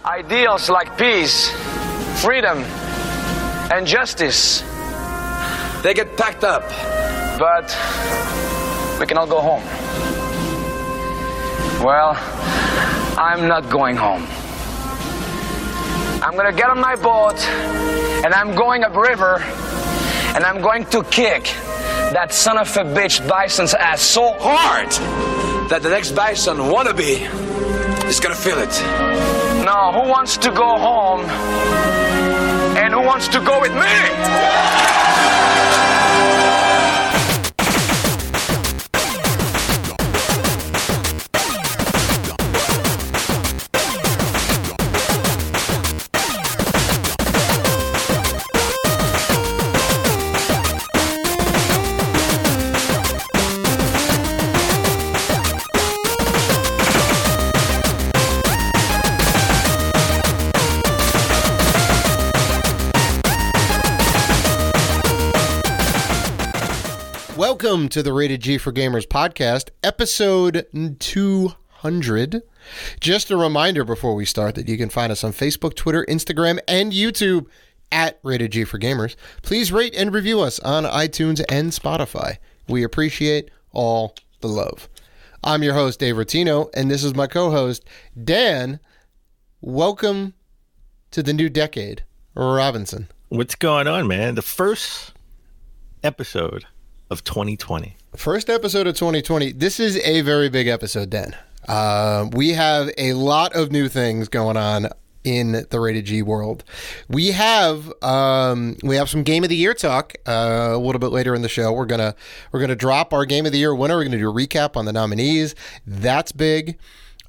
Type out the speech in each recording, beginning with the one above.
Ideals like peace, freedom, and justice, they get packed up, but we can all go home. Well, I'm not going home. I'm gonna get on my boat, and I'm going upriver, and I'm going to kick that son of a bitch bison's ass so hard that the next bison wannabe is gonna feel it. Now, who wants to go home? And who wants to go with me? Welcome to the Rated G for Gamers podcast, episode 200. Just a reminder before we start that you can find us on Facebook, Twitter, Instagram, and YouTube at Rated G for Gamers. Please rate and review us on iTunes and Spotify. We appreciate all the love. I'm your host, Dave Rotino, and this is my co-host, Dan. Welcome to the new decade, Robinson. What's going on, man? The first episode of 2020. First episode of 2020. This is a very big episode, Dan. We have a lot of new things going on in the Rated G world. We have some Game of the Year talk a little bit later in the show. We're gonna drop our Game of the Year winner. We're gonna do a recap on the nominees. That's big.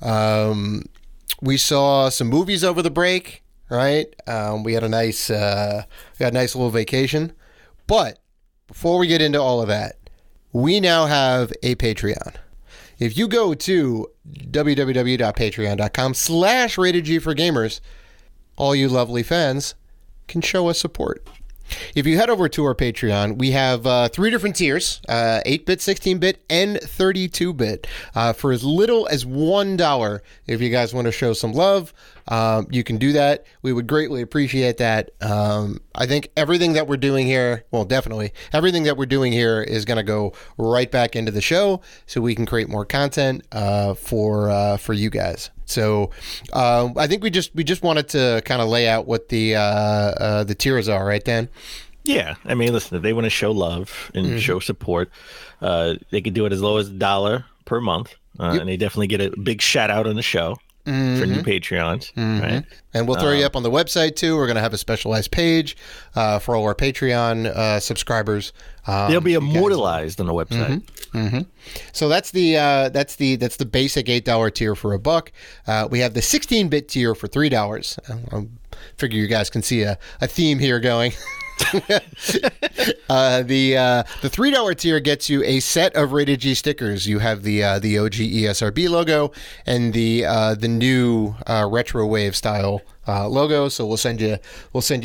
We saw some movies over the break, right? We had a nice little vacation, but before we get into all of that, we now have a Patreon. If you go to www.patreon.com/ratedg4gamers, all you lovely fans can show us support. If you head over to our Patreon, we have 3 different tiers, 8-bit, 16-bit, and 32-bit. For as little as $1, if you guys want to show some love, you can do that. We would greatly appreciate that. I think everything that we're doing here, well, definitely, everything that we're doing here is going to go right back into the show so we can create more content for you guys. So I think we just wanted to kind of lay out what the tiers are, right, Dan? Yeah, I mean, listen, if they want to show love and show support, they could do it as low as $1 per month, and they definitely get a big shout out on the show for new Patreons, right? And we'll throw you up on the website too. We're going to have a specialized page for all our Patreon subscribers. They'll be immortalized on the website. So that's the basic $8 tier for $1. We have the 16-bit tier for $3. I figure you guys can see a theme here going. The $3 tier gets you a set of Rated G stickers. You have the OG ESRB logo and the new retro wave style logo. So we'll send you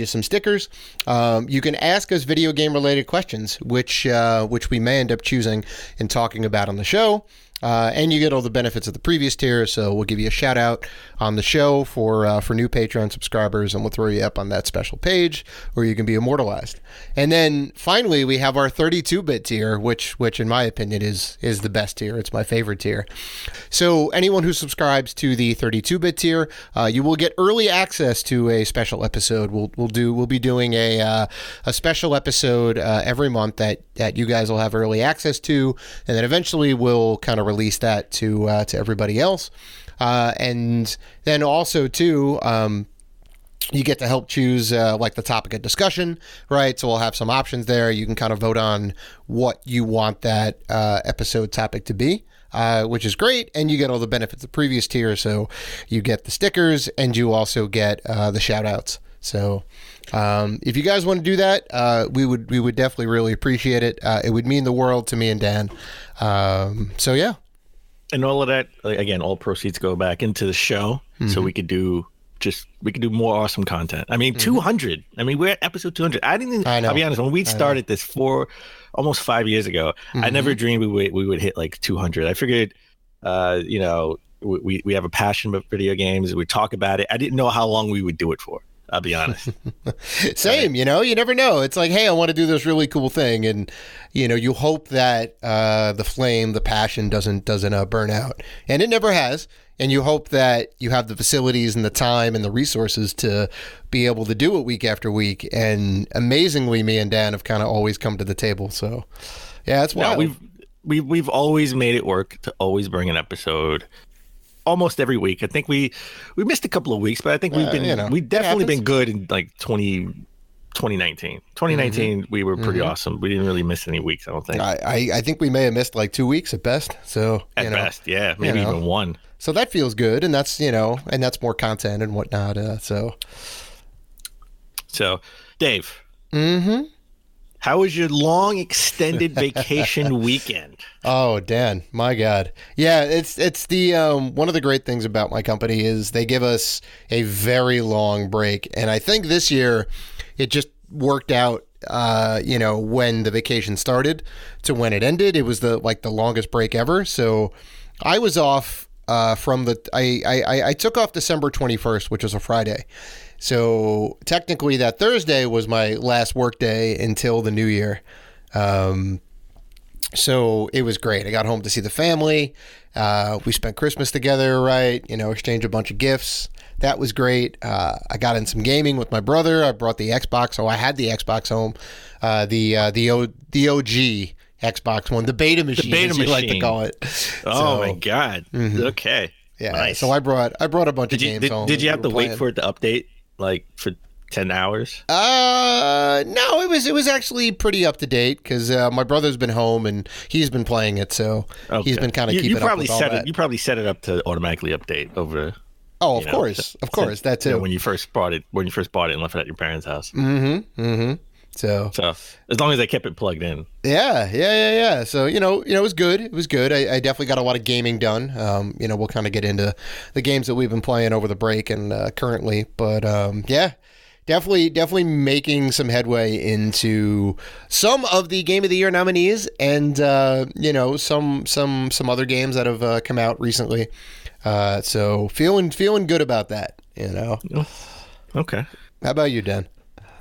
some stickers. You can ask us video game related questions, which we may end up choosing and talking about on the show. And you get all the benefits of the previous tier, so we'll give you a shout out on the show for new Patreon subscribers, and we'll throw you up on that special page where you can be immortalized. And then finally, we have our 32-bit tier, which in my opinion is the best tier. It's my favorite tier. So anyone who subscribes to the 32-bit tier, you will get early access to a special episode. We'll be doing a special episode every month that you guys will have early access to, and then eventually we'll kind of release that to everybody else, and then also too, you get to help choose like the topic of discussion, right? So we'll have some options there. You can kind of vote on what you want that episode topic to be, which is great, and you get all the benefits of the previous tier. So you get the stickers, and you also get the shout outs. So if you guys want to do that, we would definitely really appreciate it. It would mean the world to me and Dan. So yeah. And all of that, again, all proceeds go back into the show, so we could do more awesome content. I mean, 200. I mean, we're at episode 200. I know. I'll be honest. When we started this almost 5 years ago, I never dreamed we would hit like 200. I figured, we have a passion about video games. We talk about it. I didn't know how long we would do it for. I'll be honest. Same, you never know. It's like, hey, I want to do this really cool thing, and you hope that the flame, the passion doesn't burn out, and it never has. And you hope that you have the facilities and the time and the resources to be able to do it week after week. And amazingly, me and Dan have kind of always come to the table. So, yeah, that's wild. No, we've always made it work to always bring an episode almost every week. I think we missed a couple of weeks, but I think we've definitely been good in like 2019. 2019, we were pretty awesome. We didn't really miss any weeks, I don't think. I think we may have missed like 2 weeks at best. So at best, yeah, maybe even one. So that feels good, and that's and that's more content and whatnot. So Dave, how was your long extended vacation weekend? Oh, Dan, my God, yeah, it's the one of the great things about my company is they give us a very long break, and I think this year it just worked out. When the vacation started to when it ended, it was the longest break ever. So I was off. I took off December 21st, which was a Friday. So technically that Thursday was my last work day until the new year. So it was great. I got home to see the family. We spent Christmas together, right? Exchanged a bunch of gifts. That was great. I got in some gaming with my brother. I brought the Xbox. So I had the Xbox home, the OG Xbox One, the beta machine, as you like to call it. Oh my God! Okay, yeah. Nice. So I brought a bunch of games home. Did you have to wait for it to update like for 10 hours? No, it was actually pretty up to date because my brother's been home and he's been playing it, so he's been kind of keeping up with all that. You probably set it up to automatically update over. Oh, of course, that too. When you first bought it and left it at your parents' house. So as long as I kept it plugged in. Yeah. So, it was good. It was good. I definitely got a lot of gaming done. We'll kind of get into the games that we've been playing over the break and currently. But, yeah, definitely making some headway into some of the Game of the Year nominees and, some other games that have come out recently. So feeling good about that, Okay. How about you, Dan?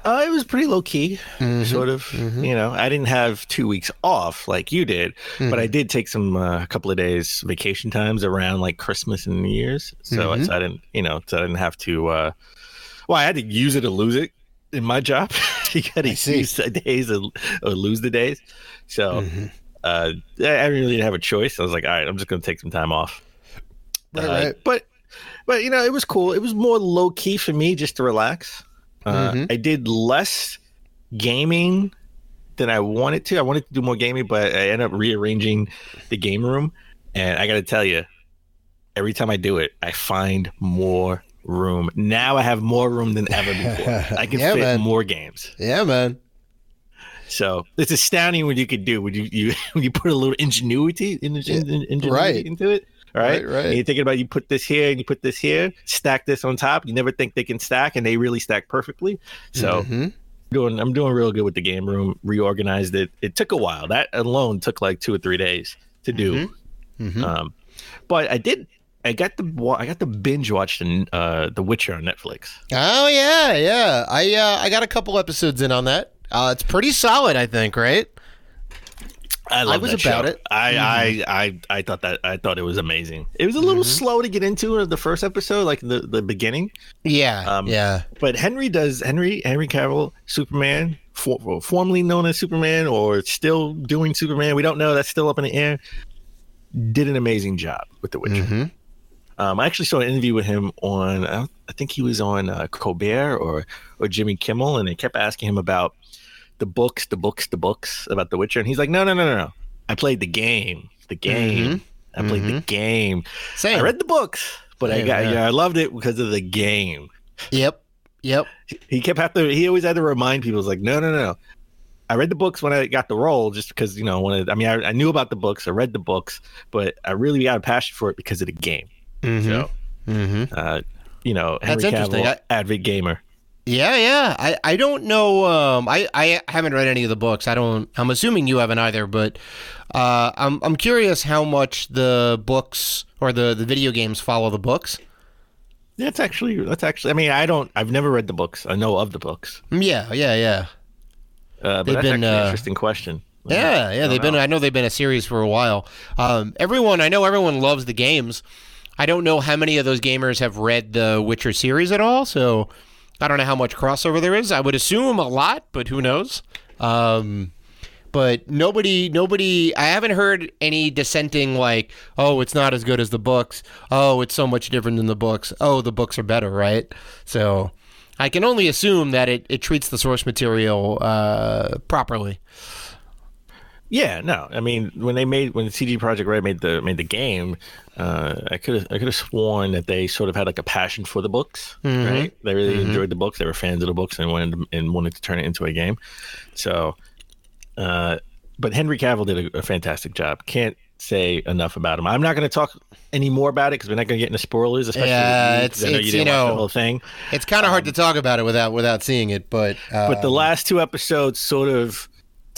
It was pretty low key, sort of. I didn't have 2 weeks off like you did, but I did take some a couple of days vacation times around like Christmas and New Year's. So, I didn't have to. Well, I had to use it or lose it in my job. You got to use the days or lose the days. So, I really didn't have a choice. I was like, all right, I'm just going to take some time off. Right. But it was cool. It was more low key for me just to relax. I did less gaming than I wanted to. I wanted to do more gaming, but I ended up rearranging the game room. And I got to tell you, every time I do it, I find more room. Now I have more room than ever before. I can fit more games. Yeah, man. So it's astounding what you could do when you put a little ingenuity into it. Right. And you're thinking about you put this here and you put this here, stack this on top. You never think they can stack, and they really stack perfectly. So I'm doing real good with the game room. Reorganized it. It took a while. That alone took like 2 or 3 days to do. But I got to binge watch the Witcher on Netflix. Oh yeah. I got a couple episodes in on that. It's pretty solid, I think. Right. I was about it. I thought it was amazing. It was a little slow to get into the first episode, like the beginning. Yeah. But Henry Cavill, Superman, formerly known as Superman, or still doing Superman, we don't know. That's still up in the air. Did an amazing job with The Witcher. I actually saw an interview with him on, I think he was on Colbert or Jimmy Kimmel, and they kept asking him about the books about The Witcher, and he's like, no. I played the game. I played the game. Same. I read the books, but I loved it because of the game. Yep. He always had to remind people, like, no. I read the books when I got the role, just because I knew about the books, I read the books, but I really got a passion for it because of the game. So, Henry Cavill, avid gamer. Yeah. I don't know. I haven't read any of the books. I'm assuming you haven't either, but I'm curious how much the books or the video games follow the books. That's actually. I mean, I've never read the books. I know of the books. Yeah. But that's actually an interesting question. Yeah. I know they've been a series for a while. I know everyone loves the games. I don't know how many of those gamers have read the Witcher series at all, so I don't know how much crossover there is. I would assume a lot, but who knows? But nobody, I haven't heard any dissenting like, oh, it's not as good as the books. Oh, it's so much different than the books. Oh, the books are better, right? So I can only assume that it treats the source material properly. Yeah, no. I mean, when CD Projekt Red made the game, I could have sworn that they sort of had like a passion for the books, right? They really enjoyed the books. They were fans of the books and wanted to turn it into a game. So, but Henry Cavill did a fantastic job. Can't say enough about him. I'm not going to talk any more about it because we're not going to get into spoilers, especially with you, I know you didn't watch the whole thing. It's kind of hard to talk about it without seeing it, but the last two episodes sort of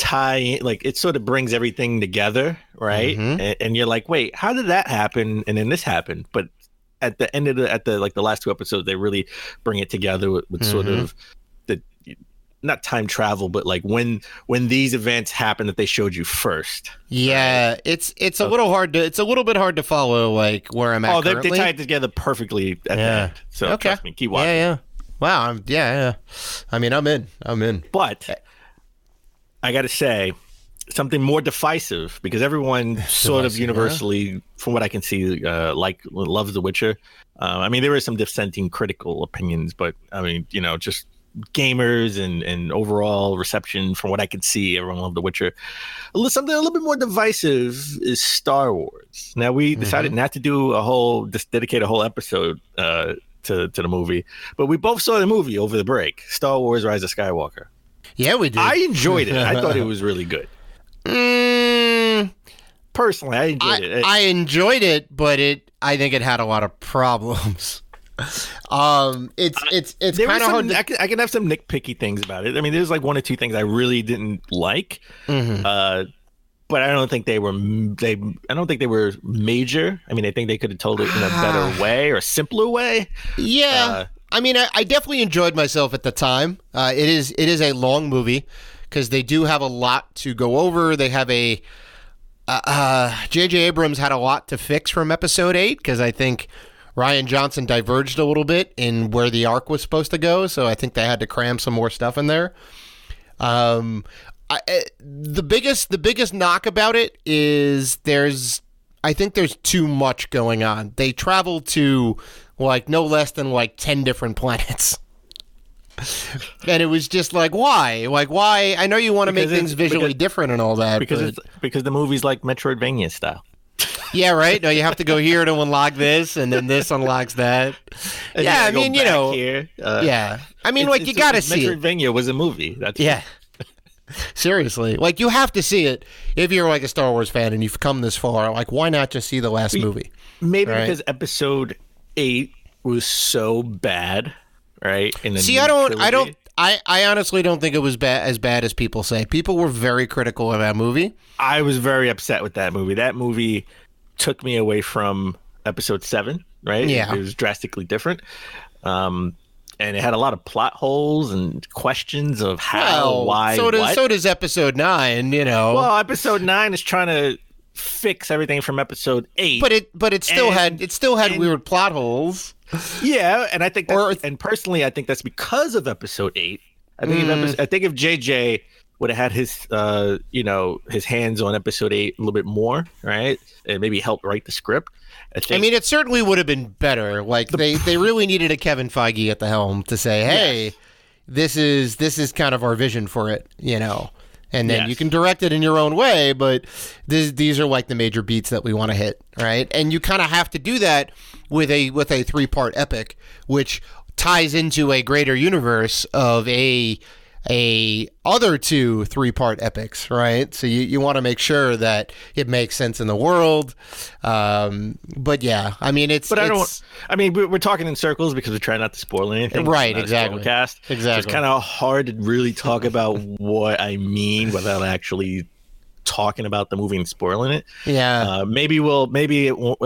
it sort of brings everything together, right? And you're like, wait, how did that happen? And then this happened. But at the end of the last two episodes, they really bring it together with sort of the not time travel, but like when these events happen that they showed you first. Yeah, right? It's a little bit hard to follow like where I'm at. They tie it together perfectly at the end. So trust me, keep watching. Yeah. Wow. Yeah. I mean, I'm in. But I got to say something more divisive because everyone sort of universally, from what I can see, loves The Witcher. I mean, there is some dissenting critical opinions, but I mean, just gamers and overall reception from what I can see, everyone loved The Witcher. Something a little bit more divisive is Star Wars. Now, we decided not to dedicate a whole episode to the movie, but we both saw the movie over the break, Star Wars Rise of Skywalker. Yeah, we did. I enjoyed it. I thought it was really good. Personally, I enjoyed it. I enjoyed it, but I think it had a lot of problems. It's kind of hard. I can have some nitpicky things about it. I mean, there's like one or two things I really didn't like, but I don't think they were. I don't think they were major. I mean, I think they could have told it in a better way or a simpler way. Yeah. I mean, I definitely enjoyed myself at the time. It is a long movie because they do have a lot to go over. They have J.J. Abrams had a lot to fix from Episode 8 because I think Rian Johnson diverged a little bit in where the arc was supposed to go. So I think they had to cram some more stuff in there. The biggest knock about it is I think there's too much going on. They travel to like no less than like 10 different planets. And it was just like, why? Like, why? I know you want to make things visually different and all that. Because the movie's like Metroidvania style. Yeah, right? No, you have to go here to unlock this, and then this unlocks that. Yeah, I mean, here. Yeah. I mean, like, you got to see it. Metroidvania was a movie. Yeah. Seriously. Like, you have to see it if you're like a Star Wars fan and you've come this far. Like, why not just see the last movie? Maybe because Episode 8 was so bad, right? I honestly don't think it was as bad as people say. People were very critical of that movie. I was very upset with that movie. That movie took me away from Episode 7, right? Yeah. It was drastically different. And it had a lot of plot holes and questions of how, why, what. So does Episode 9, Well, Episode 9 is trying to fix everything from Episode 8. But it still had weird plot holes. Yeah, and I think and personally I think that's because of Episode 8. I think if JJ would have had his his hands on Episode 8 a little bit more, right? And maybe help write the script. I mean, it certainly would have been better. Like they really needed a Kevin Feige at the helm to say, "Hey, this is kind of our vision for it," And then you can direct it in your own way, but these are like the major beats that we want to hit, right? And you kind of have to do that with a 3-part epic, which ties into a greater universe of a other two 3-part epics, right? So you want to make sure that it makes sense in the world. But yeah, I mean, we're talking in circles because we're trying not to spoil anything. Right, exactly. Exactly. So it's kind of hard to really talk about what I mean without actually talking about the movie and spoiling it. Yeah. Maybe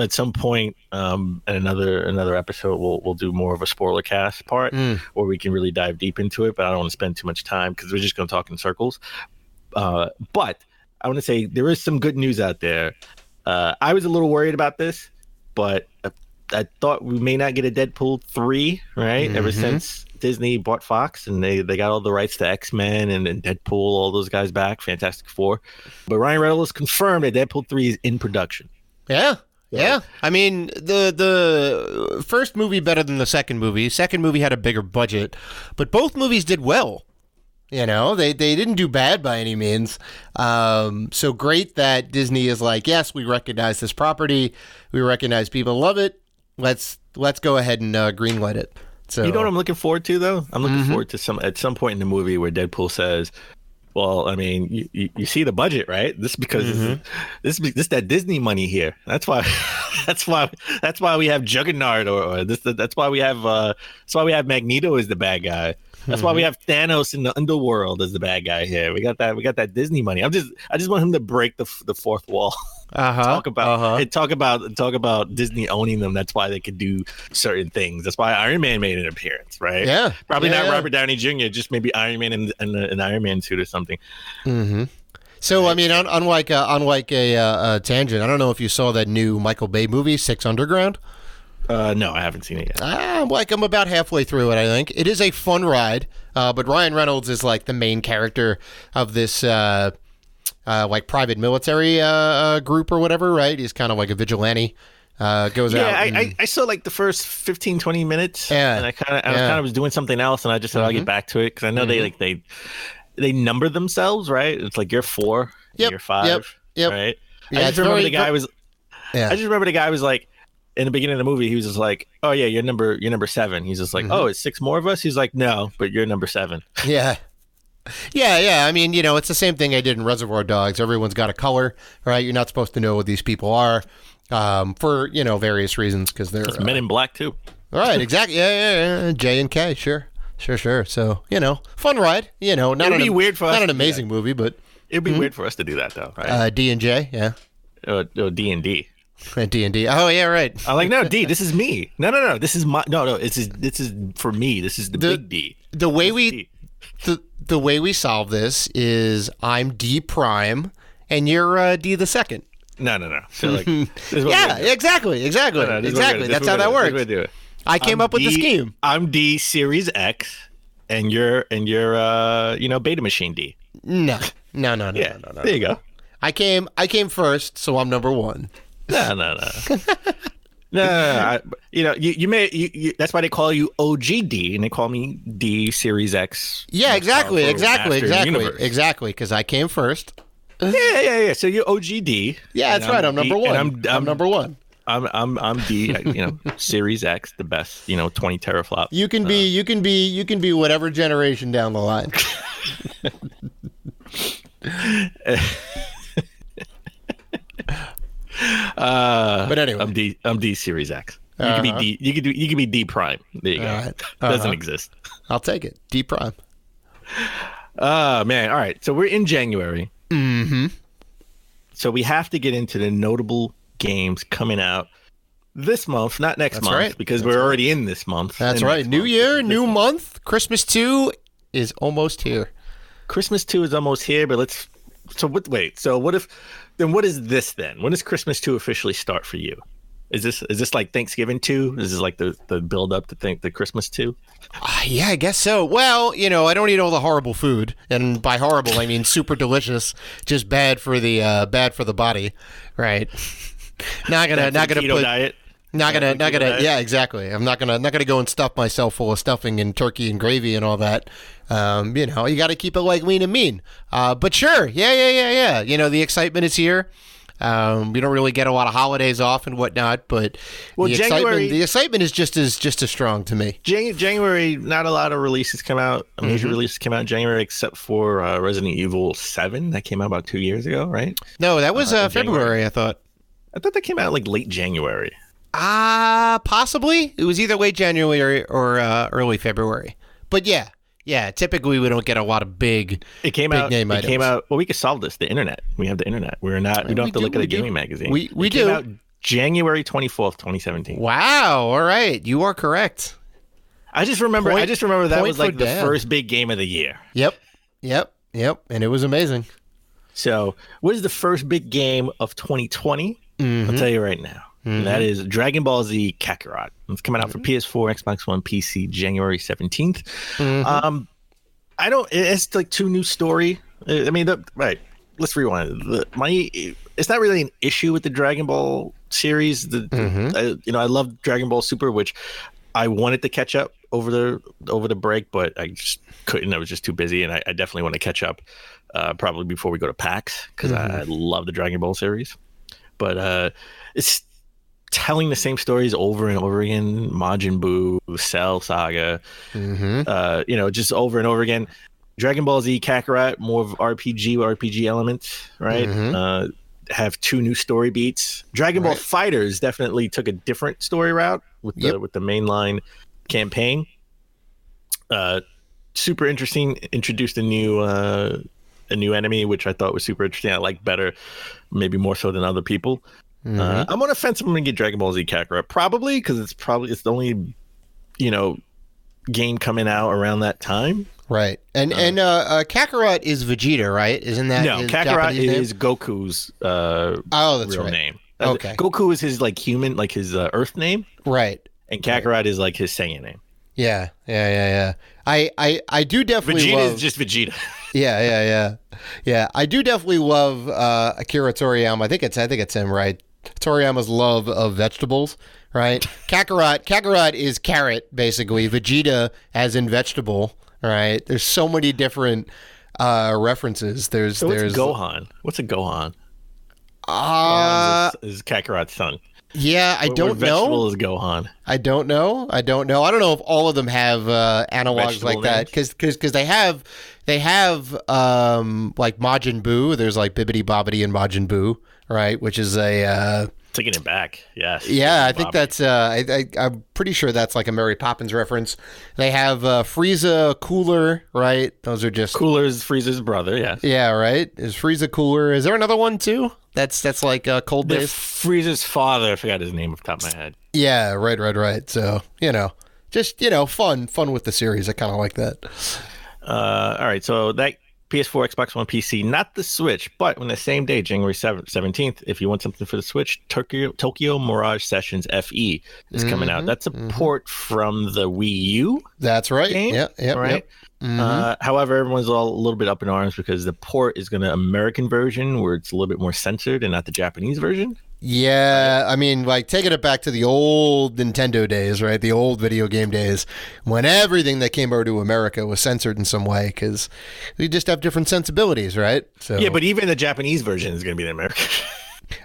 at some point in another episode we'll do more of a spoiler cast part where we can really dive deep into it, but I don't want to spend too much time because we're just going to talk in circles. But I want to say there is some good news out there. I was a little worried about this, but I thought we may not get a Deadpool 3, right? Ever since Disney bought Fox and they got all the rights to X-Men and Deadpool, all those guys back, Fantastic Four. But Ryan Reynolds confirmed that Deadpool 3 is in production. Yeah. Yeah. I mean, the first movie better than the second movie. Second movie had a bigger budget, but both movies did well. You know, they didn't do bad by any means. So great that Disney is like, yes, we recognize this property. We recognize people love it. Let's go ahead and greenlight it. So you know what I'm looking forward to though? I'm looking forward to at some point in the movie where Deadpool says, "Well, I mean, you see the budget, right? This is because this that Disney money here. That's why that's why we have Juggernaut or this. That's why we have Magneto as the bad guy. That's why we have Thanos in the underworld as the bad guy here. We got that Disney money. I just want him to break the fourth wall. Talk about Disney owning them. That's why they could do certain things. That's why Iron Man made an appearance, right? Yeah, probably not Robert Downey Jr. Just maybe Iron Man in an Iron Man suit or something. So I mean, unlike a tangent, I don't know if you saw that new Michael Bay movie, Six Underground. No, I haven't seen it yet. I'm about halfway through it, I think. It is a fun ride, but Ryan Reynolds is like the main character of this like private military group or whatever, right? He's kind of like a vigilante. Goes out. Yeah, I saw like the first 15, 20 minutes. Yeah. And I was doing something else, and I just said I'll get back to it because I know they number themselves, right? It's like you're 4, you're 5, right? Yeah, I just remember the guy was like, in the beginning of the movie, he was just like, "Oh yeah, you're number 7." He's just like, "Oh, it's 6 more of us." He's like, "No, but you're number 7." Yeah. I mean, you know, it's the same thing I did in Reservoir Dogs. Everyone's got a color, right? You're not supposed to know what these people are for, you know, various reasons because they're Men in Black too. Right, exactly. Yeah. J and K, sure. So, you know, fun ride. You know, not an amazing movie, but it'd be weird for us to do that though, right? D and J, yeah. D&D. D&D. Oh yeah, right. I'm like, no, D. This is me. No. This is my. No. This is for me. This is the big D. The way we solve this is I'm D prime and you're D the second. No. So like, exactly. That's how that works. I came up with the scheme. I'm D Series X, and you're Beta Machine D. No. Yeah, there you go. I came first, so I'm number 1. No. No. You may. That's why they call you OGD, and they call me D Series X. Yeah, exactly. Because I came first. Yeah. So you're OGD. Yeah, that's right. I'm number 1. I'm number 1. I'm D. Series X, the best. 20 teraflop. You can be whatever generation down the line. But anyway, I'm D Series X. You can be D. You can be D prime. There you go. Right. Doesn't exist. I'll take it. D prime. Man. All right. So we're in January. So we have to get into the notable games coming out this month, not next month, right. Because we're already in this month. That's right. New year, new month. Christmas 2 is almost here. Christmas 2 is almost here, but let's. So what if? Then what is this then? When does Christmas 2 officially start for you? Is this like Thanksgiving 2? Is this like the build up to the Christmas 2? Yeah, I guess so. Well, I don't eat all the horrible food, and by horrible I mean super delicious, just bad for the body, right? Not gonna keto put diet. Not gonna. Yeah, exactly. I'm not gonna go and stuff myself full of stuffing and turkey and gravy and all that. You got to keep it like lean and mean. But sure, yeah. The excitement is here. We don't really get a lot of holidays off and whatnot, but the excitement is just as strong to me. January, not a lot of releases come out. Major releases came out in January, except for Resident Evil 7 that came out about 2 years ago, right? No, that was February. I thought that came out like late January. Possibly. It was either late January or early February. But yeah, typically we don't get a lot of big name items. It came out. Well, we could solve this. The internet. We have the internet. We don't have to look at a gaming magazine. We do. Came out January 24th, 2017. Wow. All right. You are correct. I just remember that was like the first big game of the year. Yep. And it was amazing. So, what is the first big game of 2020? I'll tell you right now. And that is Dragon Ball Z Kakarot. It's coming out for PS4, Xbox One, PC, January 17th. It's like two new story. I mean, right. Let's rewind. It's not really an issue with the Dragon Ball series. I love Dragon Ball Super, which I wanted to catch up over the break, but I just couldn't. I was just too busy, and I definitely want to catch up probably before we go to PAX, because I love the Dragon Ball series. But it's telling the same stories over and over again. Majin Buu, Cell Saga, just over and over again. Dragon Ball Z Kakarot, more of RPG elements, right? Have two new story beats. Dragon Ball FighterZ definitely took a different story route with the mainline campaign. Super interesting. Introduced a new enemy, which I thought was super interesting. I like better, maybe more so than other people. I'm on the fence. I'm going to get Dragon Ball Z Kakarot probably, because it's the only game coming out around that time. Right. And Kakarot is Vegeta, right? Isn't that no? His Kakarot Japanese is name? Goku's that's real right. name. Okay. Goku is his like human, like his Earth name. Right. And Kakarot is like his Saiyan name. Yeah. I do definitely Vegeta love... is just Vegeta. Yeah. I do definitely love Akira Toriyama. I think it's him, right? Toriyama's love of vegetables, right? Kakarot is carrot, basically. Vegeta as in vegetable, right? There's so many different references. There's Gohan. What's a Gohan? Is Kakarot's son. Yeah, I don't know. Vegetable is Gohan. I don't know. I don't know if all of them have analogs Vegetable like that, because they have like Majin Buu. There's like Bibbidi Bobbidi and Majin Buu, right? Which is a taking it back. Yes. Yeah, I think that's I'm pretty sure that's like a Mary Poppins reference. They have Frieza Cooler, right? Those are just Cooler's Frieza's brother. Yeah. Yeah, right. Is Frieza Cooler? Is there another one too? That's like cold based. Frieza's father. I forgot his name off the top of my head. Yeah, right. So just fun with the series. I kind of like that. All right, so that PS4, Xbox One, PC, not the Switch, but on the same day, January 17th, if you want something for the Switch, Tokyo Mirage Sessions FE is coming out. That's a port from the Wii U. That's right. Game, right. Yep. However, everyone's all a little bit up in arms because the port is going to American version where it's a little bit more censored and not the Japanese version. Yeah, I mean, like taking it back to the old Nintendo days, right? The old video game days when everything that came over to America was censored in some way because we just have different sensibilities, right? So yeah, but even the Japanese version is going to be the American.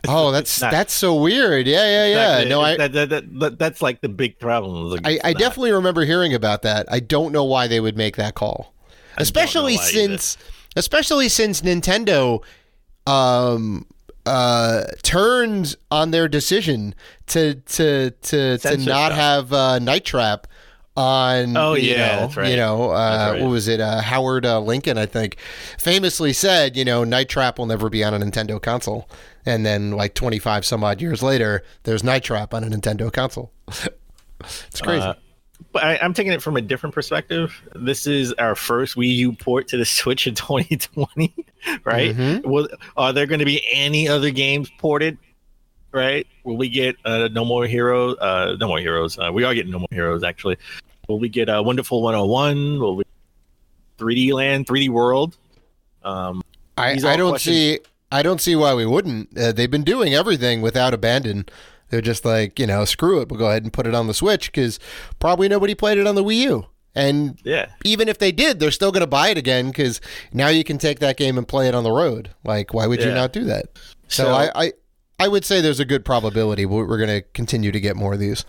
Oh, that's so weird. Yeah. That's like the big problem. Like, I definitely remember hearing about that. I don't know why they would make that call, especially since Nintendo turned on their decision to not have Night Trap on. Oh yeah, that's right. What was it? Howard Lincoln, I think, famously said, Night Trap will never be on a Nintendo console. And then, like 25 some odd years later, there's Night Trap on a Nintendo console. It's crazy. But I'm taking it from a different perspective. This is our first Wii U port to the Switch in 2020, right? Are there going to be any other games ported, right? Will we get No More Heroes? No More Heroes. We are getting No More Heroes, actually. Will we get Wonderful 101? Will we 3D Land, 3D World? I don't see why we wouldn't. They've been doing everything without abandon. They're just like, screw it. We'll go ahead and put it on the Switch because probably nobody played it on the Wii U. And even if they did, they're still going to buy it again because now you can take that game and play it on the road. Like, why would you not do that? So I would say there's a good probability we're going to continue to get more of these.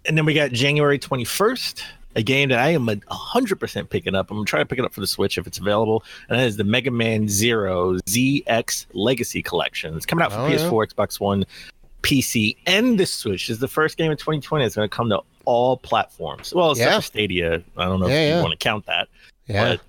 And then we got January 21st, a game that I am 100% picking up. I'm going to try to pick it up for the Switch if it's available. And that is the Mega Man Zero ZX Legacy Collection. It's coming out for PS4, Xbox One, PC, and the Switch. It's the first game in 2020 that's going to come to all platforms. Well, except for Stadia. I don't know if you want to count that. Yeah. But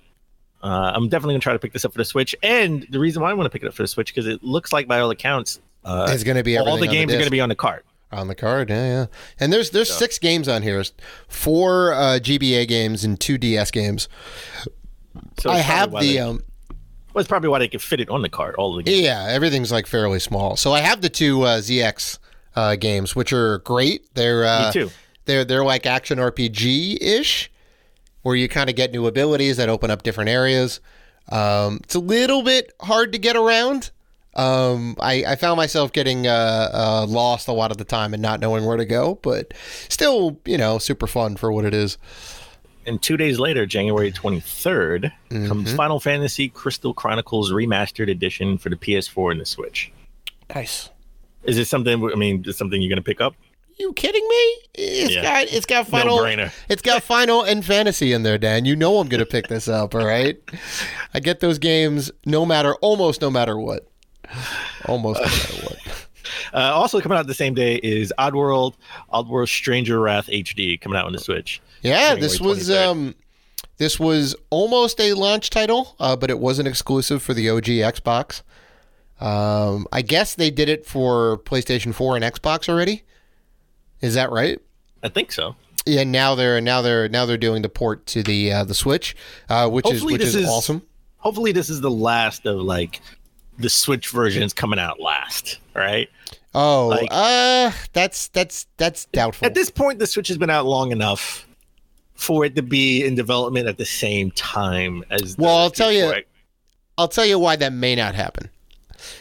I'm definitely going to try to pick this up for the Switch. And the reason why I want to pick it up for the Switch, because it looks like, by all accounts, it's going to be all the games are going to be on the cart. On the card, yeah. And there's 6 games on here. 4 GBA games and 2 DS games. So I have the... well, it's probably why they could fit it on the cart, all the games. Yeah, everything's like fairly small. So I have the 2 ZX games, which are great. Me too. They're like action RPG-ish, where you kind of get new abilities that open up different areas. It's a little bit hard to get around. I found myself getting lost a lot of the time and not knowing where to go, but still, super fun for what it is. And 2 days later, January 23rd, comes Final Fantasy Crystal Chronicles Remastered Edition for the PS4 and the Switch. Nice. Is this something? I mean, is something you're going to pick up? You kidding me? It's got Final. No-brainer. It's got Final and Fantasy in there, Dan. You know I'm going to pick this up. All right. I get those games almost no matter what. Almost no matter what. Also coming out the same day is Oddworld Stranger Wrath HD coming out on the Switch. Yeah, this was almost a launch title, but it wasn't exclusive for the OG Xbox. I guess they did it for PlayStation 4 and Xbox already. Is that right? I think so. Yeah, now they're doing the port to the Switch, which is awesome. Hopefully, this is the last of the Switch versions coming out last, right? Oh, that's doubtful. At this point, the Switch has been out long enough for it to be in development at the same time as. Well, I'll tell you why that may not happen.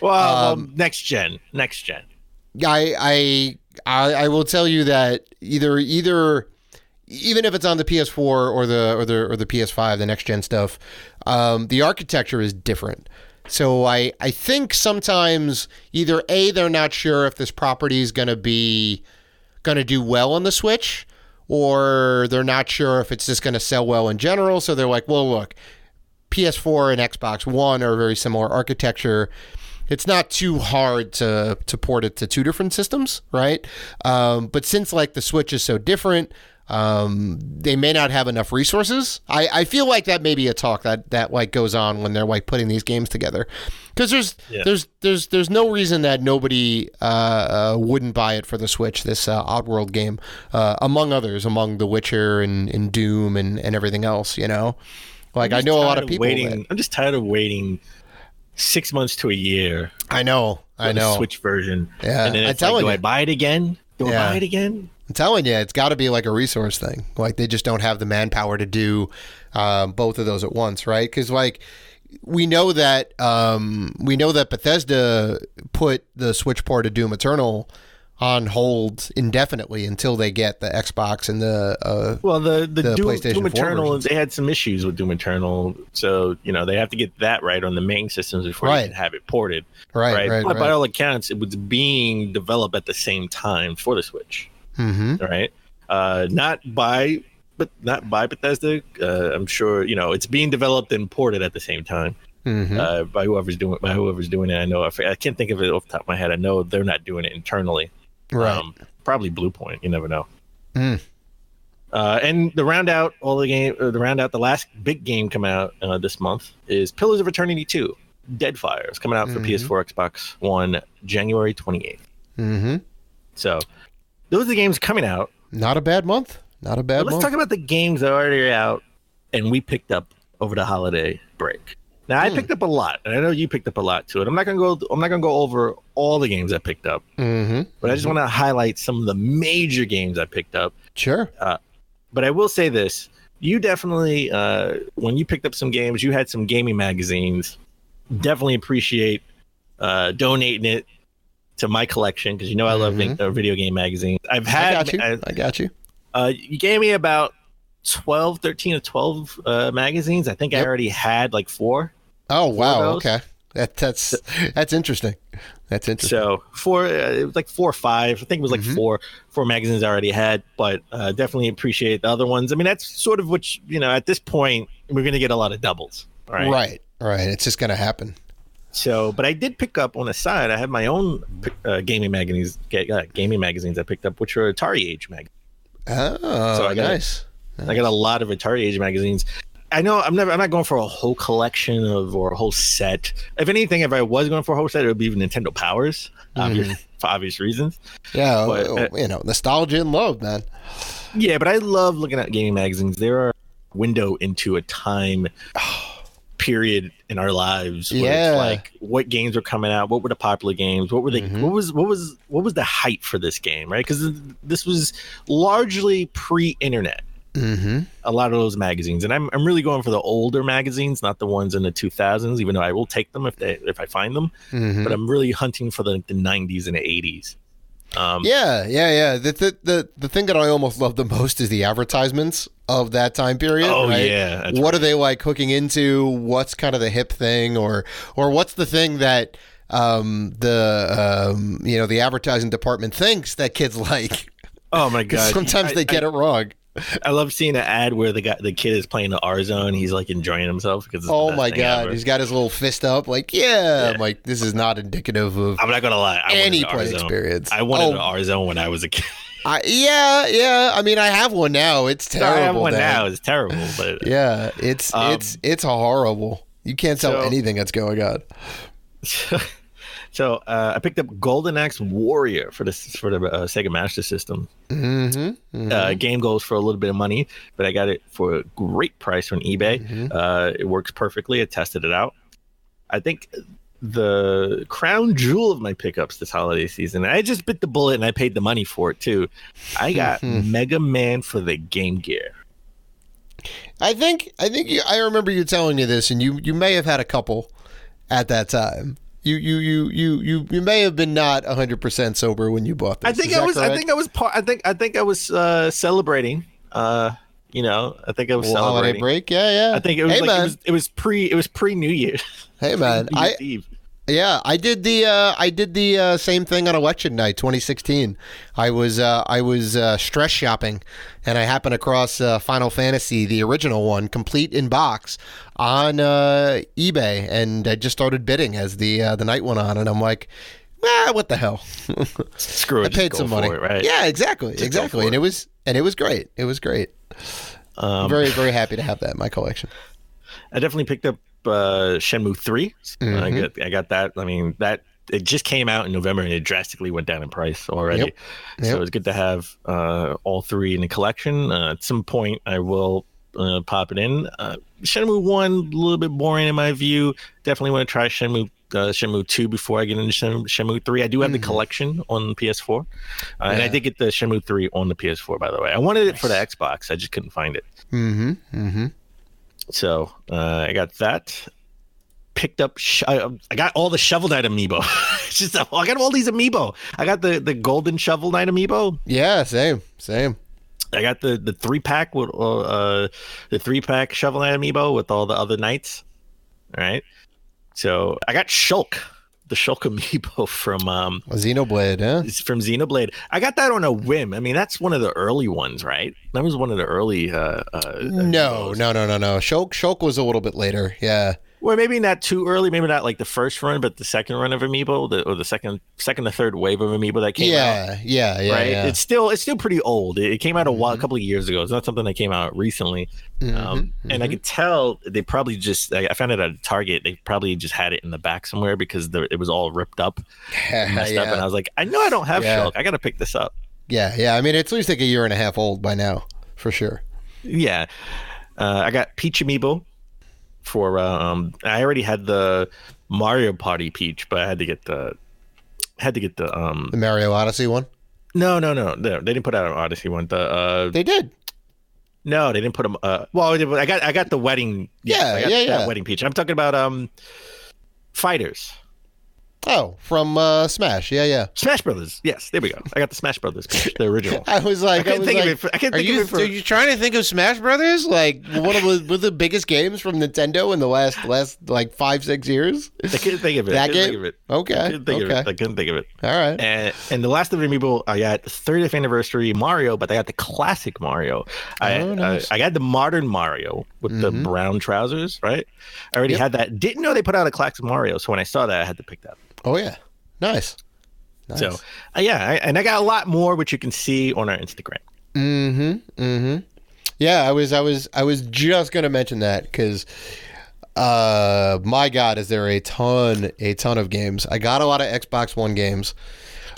Well, next gen. I will tell you that either even if it's on the PS4 or the PS5, the next gen stuff, the architecture is different. So I think sometimes either A, they're not sure if this property is going to do well on the Switch, or they're not sure if it's just going to sell well in general. So they're like, well, look, PS4 and Xbox One are very similar architecture. It's not too hard to port it to 2 different systems, right? But since the Switch is so different, they may not have enough resources. I feel like that may be a talk that goes on when they're putting these games together, because there's no reason that nobody wouldn't buy it for the Switch. This Oddworld game, among others, among The Witcher and Doom and everything else. I know a lot of people. I'm just tired of waiting 6 months to a year. I know. The Switch version. Yeah, and then it's do I buy it again? Do I buy it again? I'm telling you, it's got to be a resource thing. They just don't have the manpower to do both of those at once, right? Because we know that Bethesda put the Switch port of Doom Eternal on hold indefinitely until they get the Xbox and the PlayStation Doom 4 Eternal. versions. They had some issues with Doom Eternal, so they have to get that right on the main systems before they can have it ported. Right. But by all accounts, it was being developed at the same time for the Switch. Mm-hmm. Right. Not by Bethesda. I'm sure it's being developed and ported at the same time. Mm-hmm. By whoever's doing it. I know. I can't think of it off the top of my head. I know they're not doing it internally. Right. Probably Bluepoint. You never know. Mm. And to round out the last big game come out this month is Pillars of Eternity 2: Deadfire. It's coming out for PS4, Xbox One, January 28th. Mm-hmm. So those are the games coming out. Not a bad month. Let's talk about the games that are already out and we picked up over the holiday break. Now I picked up a lot, and I know you picked up a lot too. And I'm not gonna go over all the games I picked up, but I just want to highlight some of the major games I picked up. Sure. But I will say this: you definitely, when you picked up some games, you had some gaming magazines. Definitely appreciate donating it to my collection, because I love video game magazines. I got you. You gave me about 13 or 12 magazines. I think I already had 4. Oh wow! Okay, that's interesting. That's interesting. So it was like 4 or 5. I think it was like four magazines I already had, but definitely appreciate the other ones. I mean, that's sort of what, at this point, we're going to get a lot of doubles. Right. It's just going to happen. So, but I did pick up on the side. I had my own gaming magazines I picked up, which were Atari Age magazines. Oh, so nice. I got a lot of Atari Age magazines. I know I'm not going for a whole collection or a whole set. If anything, if I was going for a whole set, it would be Nintendo Powers, for obvious reasons. Yeah, but, nostalgia and love, man. Yeah, but I love looking at gaming magazines. They're a window into a time period in our lives where it's like what games were coming out, what were the popular games, what were they what was the hype for this game, right? Because this was largely pre-internet. A lot of those magazines, and I'm really going for the older magazines, not the ones in the 2000s, even though I will take them if I find them. But I'm really hunting for the 90s and the 80s. The thing that I almost love the most is the advertisements of that time period. Oh, right? yeah. What are they like hooking into? What's kind of the hip thing, or what's the thing that the advertising department thinks that kids like? Oh my God! Sometimes they get it wrong. I love seeing an ad where the kid is playing the R Zone. He's like enjoying himself because oh my God, he's got his little fist up, like I'm like, this is not indicative of. I'm not gonna lie, any play experience. I wanted an R Zone when I was a kid. I mean, I have one now. It's terrible. I have one now. It's terrible, but it's horrible. You can't tell anything that's going on. So I picked up Golden Axe Warrior for the Sega Master System. Game goes for a little bit of money, but I got it for a great price on eBay. It works perfectly. I tested it out. I think the crown jewel of my pickups this holiday season, I just bit the bullet and I paid the money for it too. I got Mega Man for the Game Gear. I remember you telling me this, and you may have had a couple at that time. You may have been not 100% sober when you bought this. I think I was celebrating. I think I was celebrating. Holiday break, yeah. I think it was it was pre New Year. Hey man, I did the same thing on election night 2016. I was stress shopping, and I happened across Final Fantasy, the original one, complete in box, on eBay, and I just started bidding as the night went on, and I'm like, what the hell? Screw it. I paid some money, right? Yeah, exactly. And it was great. It was great. I'm very, very happy to have that in my collection. I definitely picked up Shenmue 3. I got that. I mean, that it just came out in November and it drastically went down in price already. Yep. So it's good to have all 3 in the collection. At some point, I will pop it in. Shenmue 1, a little bit boring in my view. Definitely want to try Shenmue 2 before I get into Shenmue 3. I do have the collection on PS4. And I did get the Shenmue 3 on the PS4, by the way. I wanted it for the Xbox. I just couldn't find it. So I got that. Picked up. I got all the Shovel Knight amiibo. I got all these amiibo. I got the golden Shovel Knight amiibo. Yeah, same. I got the 3-pack with the 3-pack Shovel Knight amiibo with all the other knights. All right. So I got Shulk, the Shulk amiibo from Xenoblade, huh? It's from Xenoblade. I got that on a whim. I mean, that's one of the early ones, right? That was one of the early. No. Shulk was a little bit later. Yeah. Well, maybe not too early, maybe not like the first run, but the second run of amiibo, or the second or third wave of amiibo that came out. Yeah. Right. Yeah. It's still pretty old. It came out a couple of years ago. It's not something that came out recently. And I could tell they probably just. I found it at Target. They probably just had it in the back somewhere because it was all ripped up, messed up. And I was like, I know I don't have Shulk. I got to pick this up. Yeah. I mean, it's at least like a year and a half old by now, for sure. Yeah. I got Peach amiibo. For I already had the Mario Party Peach, but I had to get the the Mario Odyssey one. No, they didn't put out an Odyssey one. They did. No, they didn't put them. Well, I got the wedding. Yeah, that wedding Peach. I'm talking about Fighters. Oh, from Smash. Yeah. Smash Brothers. Yes, there we go. I got the Smash Brothers, the original. I was like, I can't think of it. Are you trying to think of Smash Brothers? Like one of the biggest games from Nintendo in the last like 5-6 years? I couldn't think of it. That game? Think of it. Okay. I couldn't think of it. All right. And the last of the Amiibo, I got 30th anniversary Mario, but I got the classic Mario. Nice. I got the modern Mario with the brown trousers, right? I already had that. Didn't know they put out a classic Mario, so when I saw that, I had to pick that. Oh yeah, nice. So I got a lot more, which you can see on our Instagram. Yeah, I was just gonna mention that because, my God, is there a ton of games. I got a lot of Xbox One games.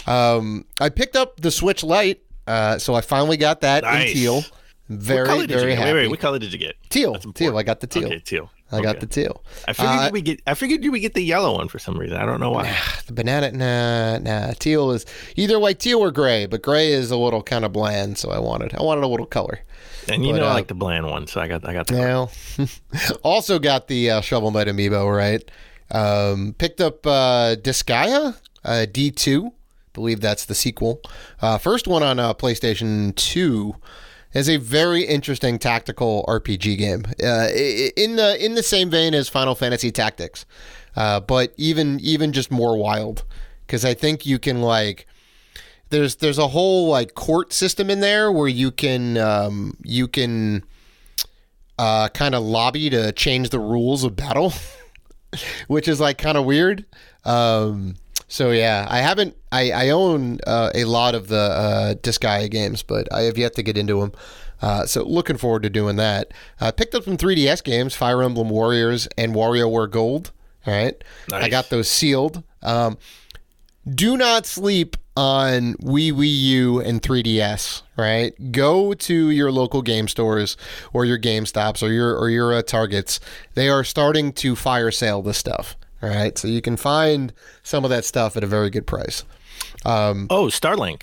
I picked up the Switch Lite, so I finally got that in teal. Very happy. Wait, what color did you get? Teal. I got the teal. Okay, teal. I got the teal. I figured you would get the yellow one for some reason. I don't know why. The banana, nah. Teal is either like teal or gray, but gray is a little kind of bland, so I wanted a little color. And I like the bland one, so I got the. Now, also got the Shovel Knight amiibo, right? Picked up Disgaea D2. I believe that's the sequel. First one on PlayStation 2. Is a very interesting tactical RPG game, in the same vein as Final Fantasy Tactics, but even just more wild, because I think you can there's a whole court system in there where you can kind of lobby to change the rules of battle, which is kind of weird. So yeah, I own a lot of the Disgaea games, but I have yet to get into them. So looking forward to doing that. Picked up some 3DS games, Fire Emblem Warriors and WarioWare Gold. All right. Nice. I got those sealed. Do not sleep on Wii U and 3DS, right? Go to your local game stores or your GameStops or your Targets. They are starting to fire sale this stuff. All right, so you can find some of that stuff at a very good price. Starlink.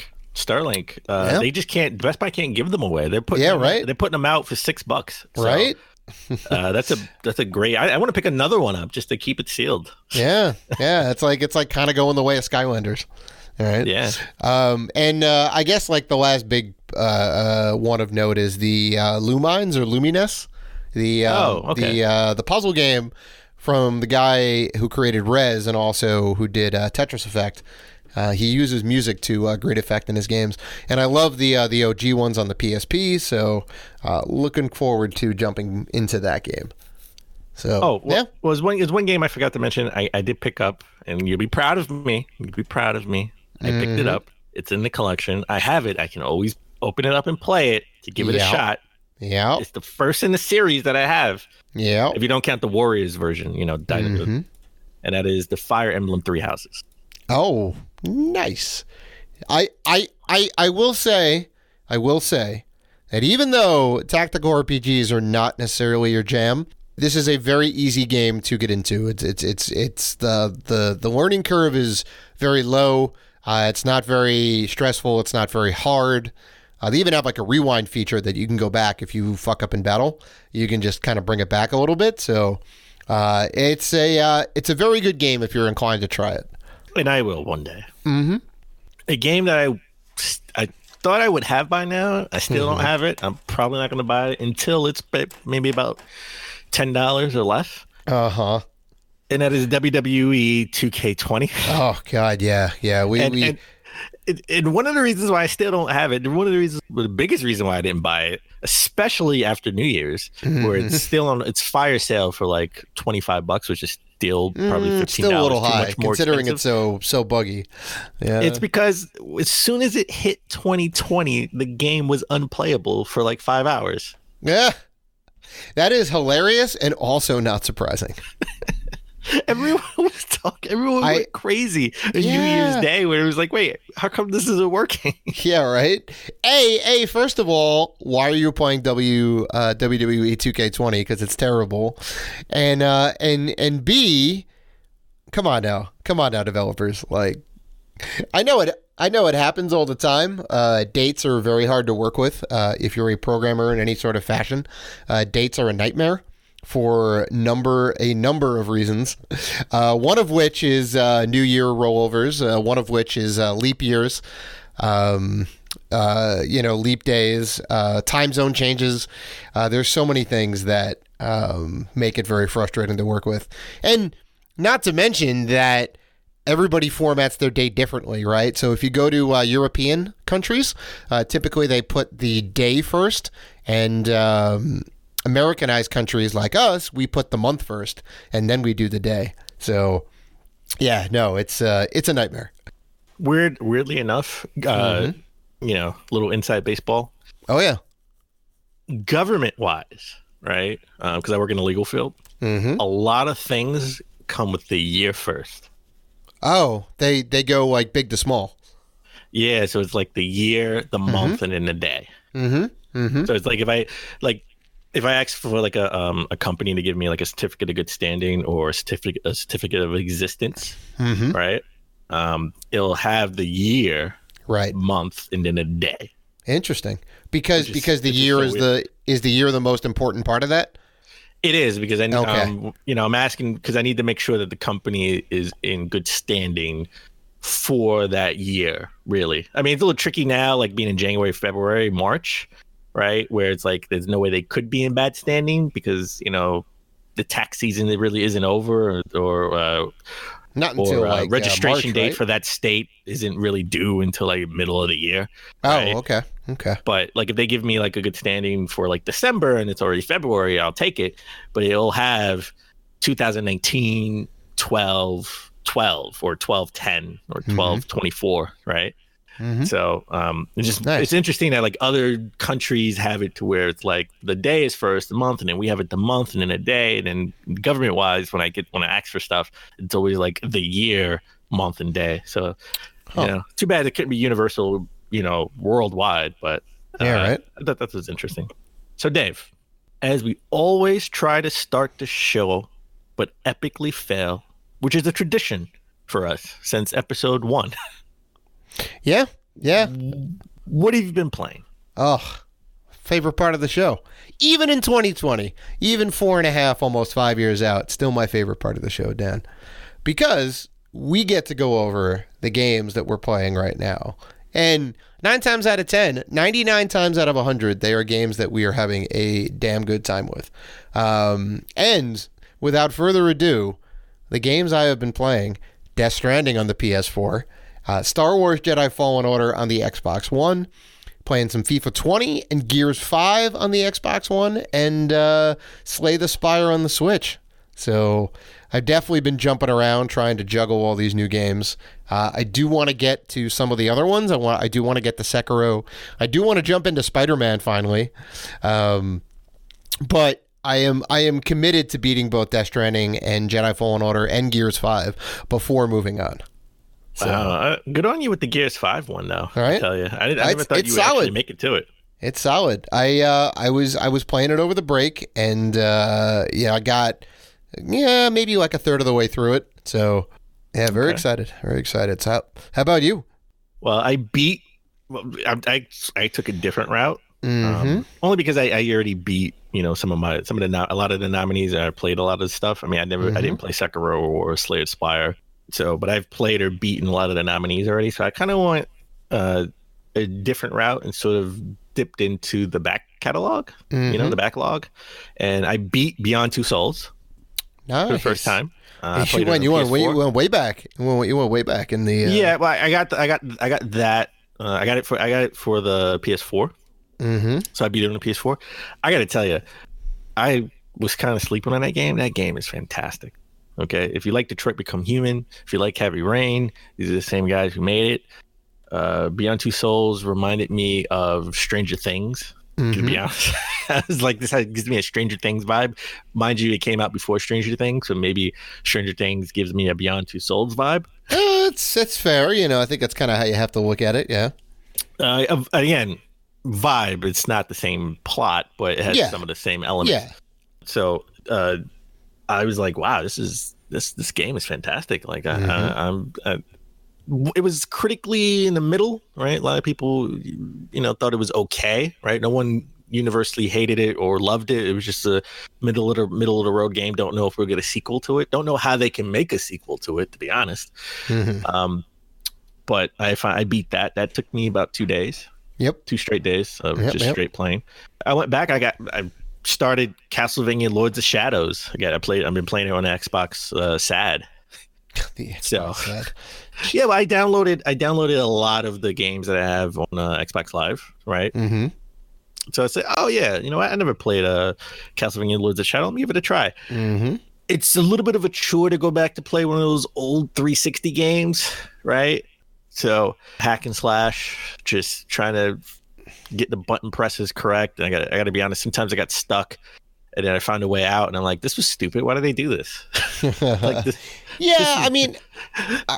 They just can't. Best Buy can't give them away. They're putting They're putting them out for $6. So, right. That's a great. I want to pick another one up just to keep it sealed. Yeah. It's like kind of going the way of Skylanders. All right. Yeah. And I guess the last big one of note is the Lumines or Lumines, the puzzle game from the guy who created Rez and also who did Tetris Effect. He uses music to great effect in his games, and I love the OG ones on the PSP. So looking forward to jumping into that game. So there's one game I forgot to mention. I did pick up, and you'll be proud of me. I picked it up. It's in the collection. I have it. I can always open it up and play it to give it a shot. Yeah, it's the first in the series that I have. Yeah, if you don't count the Warriors version, and that is the Fire Emblem Three Houses. Oh, nice. I will say that even though tactical RPGs are not necessarily your jam, this is a very easy game to get into. It's the learning curve is very low. It's not very stressful. It's not very hard. They even have a rewind feature that you can go back if you fuck up in battle. You can just kind of bring it back a little bit. So it's a very good game if you're inclined to try it. And I will one day. Mm-hmm. A game that I thought I would have by now. I still don't have it. I'm probably not going to buy it until it's maybe about $10 or less. Uh-huh. And that is WWE 2K20. Oh, God, yeah. And one of the reasons why I still don't have it, the biggest reason why I didn't buy it, especially after New Year's, where it's still on its fire sale for $25, which is still probably $15. Still a little high, considering expensive. It's so buggy. Yeah. It's because as soon as it hit 2020, the game was unplayable for 5 hours. Yeah, that is hilarious and also not surprising. Everyone was talking. Everyone went crazy on New Year's Day, where it was wait, how come this isn't working? Yeah, right. First of all, why are you playing WWE 2K20? Because it's terrible. And B, come on now, developers. I know it happens all the time. Dates are very hard to work with. If you're a programmer in any sort of fashion, dates are a nightmare for a number of reasons. One of which is New Year rollovers. One of which is leap years. Leap days, time zone changes. There's so many things that make it very frustrating to work with. And not to mention that everybody formats their day differently, right? So if you go to European countries, typically they put the day first, and Americanized countries like us, we put the month first, and then we do the day. So, yeah, no, it's a nightmare. Weirdly enough, little inside baseball. Oh, yeah. Government-wise, right? Because I work in the legal field. A lot of things come with the year first. Oh, they go like big to small. Yeah, so it's like the year, the month, and then the day. So it's like if I ask for like a company to give me like a certificate of good standing or a certificate of existence, right? It'll have the year, right, month, and then a day. Interesting, because the year is the year the most important part of that. It is, because I'm asking because I need to make sure that the company is in good standing for that year. Really, I mean, it's a little tricky now, like being in January, February, March, right? Where it's like there's no way they could be in bad standing because the tax season it really isn't over, or not until registration March, date right? for that state isn't really due until like middle of the year. Right? Oh, okay. But like if they give me like a good standing for like December and it's already February, I'll take it. But it'll have 2019, 12, 12 or 1210 or 1224, right? So it's interesting that like other countries have it to where it's like the day is first, the month, and then we have it the month and then a day. And then government wise, when I ask for stuff, it's always like the year, month, and day. So too bad it couldn't be universal, worldwide. But right. I thought that was interesting. So Dave, as we always try to start the show, but epically fail, which is a tradition for us since episode 1. Yeah. What have you been playing? Oh, favorite part of the show. Even in 2020, even 4.5, almost 5 years out, still my favorite part of the show, Dan. Because we get to go over the games that we're playing right now. And 9 times out of 10, 99 times out of 100, they are games that we are having a damn good time with. And without further ado, the games I have been playing: Death Stranding on the PS4, Star Wars Jedi Fallen Order on the Xbox One, playing some FIFA 20 and Gears 5 on the Xbox One, and Slay the Spire on the Switch. So I've definitely been jumping around trying to juggle all these new games. I do want to get to some of the other ones. I do want to get to Sekiro. I do want to jump into Spider-Man finally. But I am committed to beating both Death Stranding and Jedi Fallen Order and Gears 5 before moving on. So, good on you with the Gears 5 one, though. All right. I tell you, I never thought you would actually make it to it. It's solid. I was playing it over the break, and I got maybe like a third of the way through it. So yeah, very excited. So how about you? Well, I took a different route. Only because I already beat a lot of the nominees. I played a lot of stuff. I mean, I didn't play Sekiro or Slay the Spire. So, but I've played or beaten a lot of the nominees already. So I kind of want a different route and sort of dipped into the back catalog, the backlog. And I beat Beyond Two Souls for the first time. You went way back. You went way back in the. Yeah, well, I got that. I got it for the PS4. So I beat it on the PS4. I got to tell you, I was kind of sleeping on that game. That game is fantastic. Okay, if you like Detroit Become Human, if you like Heavy Rain, these are the same guys who made it. Beyond Two Souls reminded me of Stranger Things, to be honest. I was like, this gives me a Stranger Things vibe. Mind you, it came out before Stranger Things, so maybe Stranger Things gives me a Beyond Two Souls vibe. It's fair. I think that's kind of how you have to look at it, yeah. Again, vibe, it's not the same plot, but it has some of the same elements. Yeah. So, I was like, wow, this game is fantastic. Like, it was critically in the middle, right? A lot of people, thought it was okay, right? No one universally hated it or loved it. It was just a middle of the road game. Don't know if we'll get a sequel to it. Don't know how they can make a sequel to it, to be honest. But I beat that. That took me about 2 days. Yep. 2 straight days of straight playing. I went back. I started Castlevania Lords of Shadows. Again, I've been playing it on Xbox SAD. The Xbox SAD. Yeah, well, I downloaded a lot of the games that I have on Xbox Live, right? Mm-hmm. So I said, oh yeah, you know what? I never played Castlevania Lords of Shadow. Let me give it a try. Mm-hmm. It's a little bit of a chore to go back to play one of those old 360 games, right? So hack and slash, just trying to get the button presses correct. And I got to be honest, sometimes I got stuck, and then I found a way out, and I'm like, this was stupid. Why did they do this? I mean,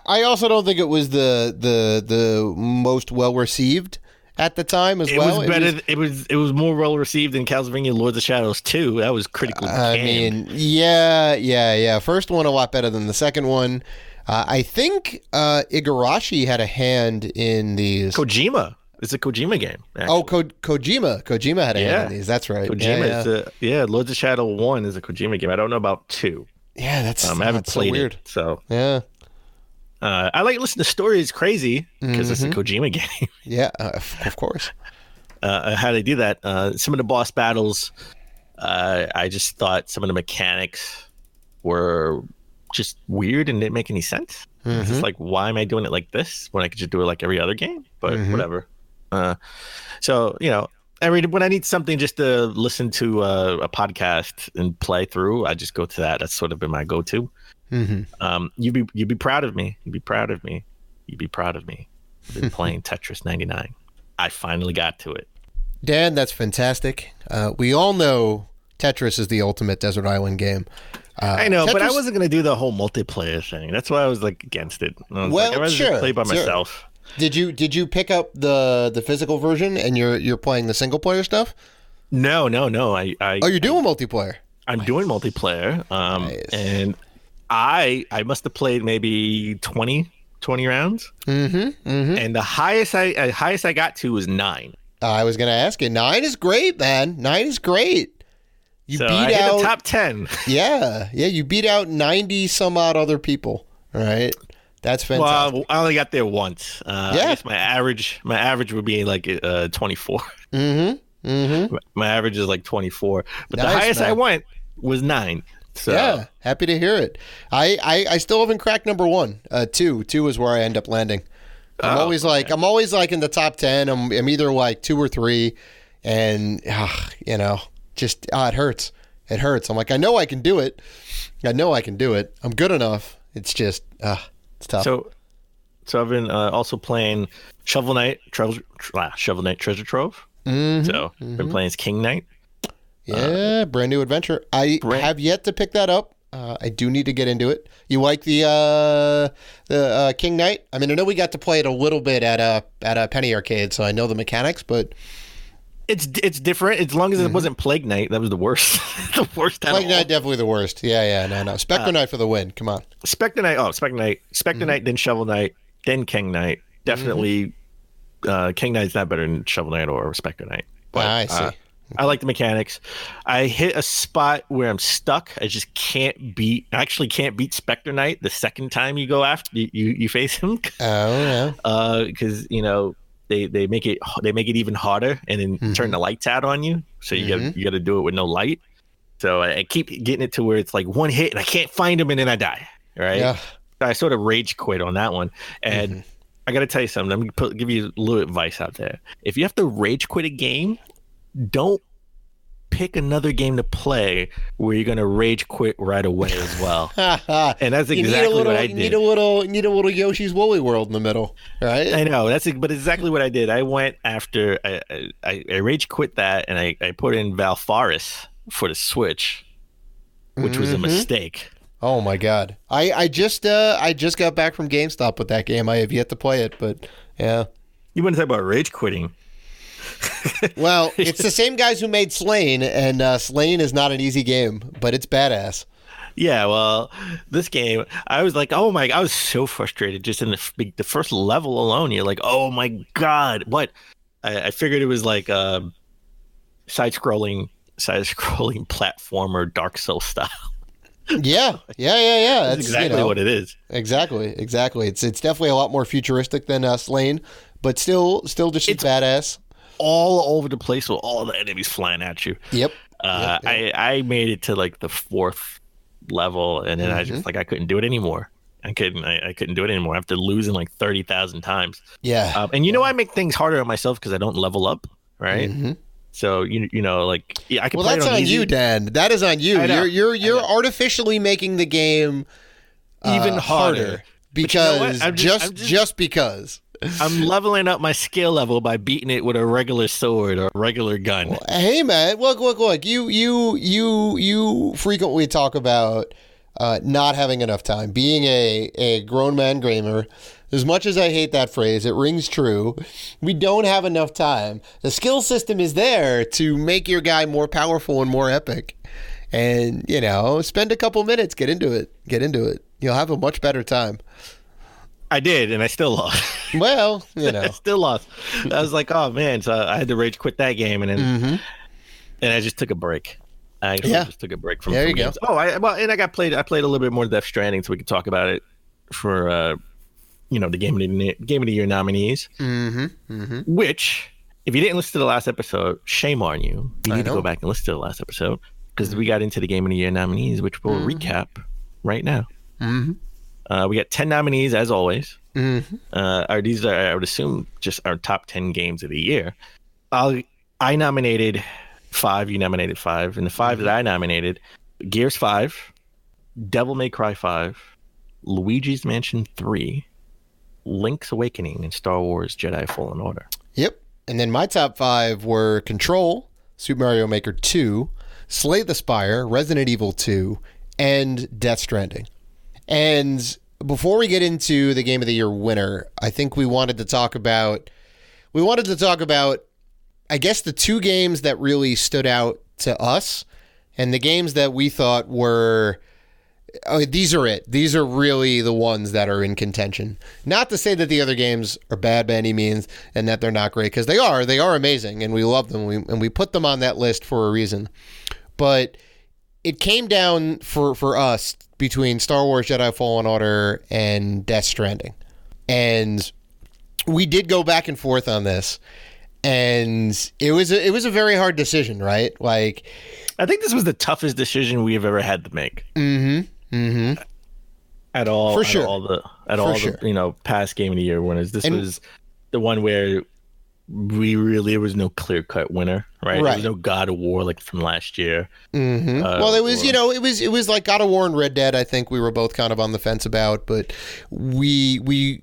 I also don't think it was the most well received at the time as well. It was better. It was more well received than Castlevania Lords of Shadows 2. That was critically panned. I mean, yeah. First one a lot better than the second one. I think Igarashi had a hand in these. Kojima. It's a Kojima game. Actually. Oh, Kojima had a hand in these. That's right. Kojima is Lords of Shadow 1 is a Kojima game. I don't know about 2. Yeah, that's I haven't played weird. it. So yeah. I like listening to stories crazy because it's a Kojima game. Yeah, of course. How they do that? Some of the boss battles, I just thought some of the mechanics were just weird and didn't make any sense. It's just like, why am I doing it like this when I could just do it like every other game? But whatever. So when I need something just to listen to a podcast and play through, I just go to that. That's sort of been my go-to. You'd be proud of me. You'd be proud of me. You'd be proud of me. I've been playing Tetris 99. I finally got to it. Dan, that's fantastic. We all know Tetris is the ultimate desert island game. I know, but I wasn't going to do the whole multiplayer thing. That's why I was like against it. I'd rather just play by myself. Did you pick up the physical version and you're playing the single player stuff? No. You're doing multiplayer. I'm doing multiplayer. Nice. And I must have played maybe 20 rounds. And the highest I got to was 9. I was going to ask you. 9 is great, man. 9 is great. You beat I hit out the top 10. Yeah. You beat out 90 some odd other people, right? That's fantastic. Well, I only got there once. I guess my average would be like 24. My average is like 24, but the highest I went was 9. So. Yeah, happy to hear it. I still haven't cracked number 1. 2 is where I end up landing. I'm always like in the top 10. I'm either like 2 or 3, and just it hurts. It hurts. I'm like, I know I can do it. I'm good enough. It's just it's tough. So I've been also playing Shovel Knight Treasure Trove. So I've been playing as King Knight. Yeah, brand new adventure. I have yet to pick that up. I do need to get into it. You like the King Knight? I mean, I know we got to play it a little bit at a Penny Arcade, so I know the mechanics, but it's different. As long as it wasn't Plague Knight, that was the worst. The worst. Plague Knight definitely the worst. Yeah, no. Spectre Knight for the win. Come on. Spectre Knight, then Shovel Knight, then King Knight. Definitely, King Knight's not better than Shovel Knight or Spectre Knight. But, I see. I like the mechanics. I hit a spot where I'm stuck. I just can't beat Spectre Knight the second time you go after you face him. Oh yeah. Because they make it even harder and then turn the lights out on you. So you got to do it with no light. So I keep getting it to where it's like one hit and I can't find him and then I die. Right. Yeah. So I sort of rage quit on that one. And I got to tell you something. I'm going to give you a little advice out there. If you have to rage quit a game, don't pick another game to play where you're going to rage quit right away as well. And that's exactly what I did. Need a little Yoshi's Woolly World in the middle, right? I know, but exactly what I did. I went after I rage quit that, and I put in Valfaris for the Switch, which was a mistake. Oh my god! I just got back from GameStop with that game. I have yet to play it, but yeah. You want to talk about rage quitting? Well, it's the same guys who made Slain, and Slain is not an easy game, but it's badass. Yeah, well, this game, I was like, oh my, I was so frustrated just in the first level alone. You're like, oh my god, what? I figured it was like side-scrolling platformer Dark Souls style. Yeah. That's exactly what it is. Exactly. It's definitely a lot more futuristic than Slain, but still just as badass. All over the place with all the enemies flying at you. Yep. I made it to like the 4th level, and then I just I couldn't do it anymore. I couldn't do it anymore after losing like 30,000 times. Yeah. And I make things harder on myself because I don't level up, right? Mm-hmm. So I can. Well, that's on you, Dan. That is on you. You're artificially making the game even harder because just because. I'm leveling up my skill level by beating it with a regular sword or a regular gun. Well, hey man, look. You frequently talk about not having enough time. Being a grown man gamer, as much as I hate that phrase, it rings true. We don't have enough time. The skill system is there to make your guy more powerful and more epic. And, spend a couple minutes, get into it. You'll have a much better time. I did, and I still lost. Well, I still lost. I was like, oh man, so I had to rage quit that game, and then and I just took a break. I just took a break from games. Oh, I played a little bit more Death Stranding, so we could talk about it for the Game of the Year nominees. Which, if you didn't listen to the last episode, shame on you. You need to go back and listen to the last episode because we got into the Game of the Year nominees, which we'll recap right now. We got 10 nominees as always. These are, I would assume, just our top 10 games of the year. I nominated 5. You nominated 5, and the 5 that I nominated: Gears 5, Devil May Cry 5, Luigi's Mansion 3, Link's Awakening, and Star Wars Jedi Fallen Order. Yep. And then my top 5 were Control, Super Mario Maker 2, Slay the Spire, Resident Evil 2, and Death Stranding. And before we get into the Game of the Year winner, I think we wanted to talk about, I guess, the 2 games that really stood out to us and the games that we thought were, these are it. These are really the ones that are in contention. Not to say that the other games are bad by any means and that they're not great, because they are. They are amazing, and we love them, and we put them on that list for a reason. But it came down for us between Star Wars Jedi Fallen Order and Death Stranding. And we did go back and forth on this. And it was a very hard decision, right? Like, I think this was the toughest decision we have ever had to make. At all, for sure. The past Game of the Year winners. This was the one where there was no clear-cut winner, right? There was no God of War like from last year. Well, it was, it was like God of War and Red Dead. I think we were both kind of on the fence about, but we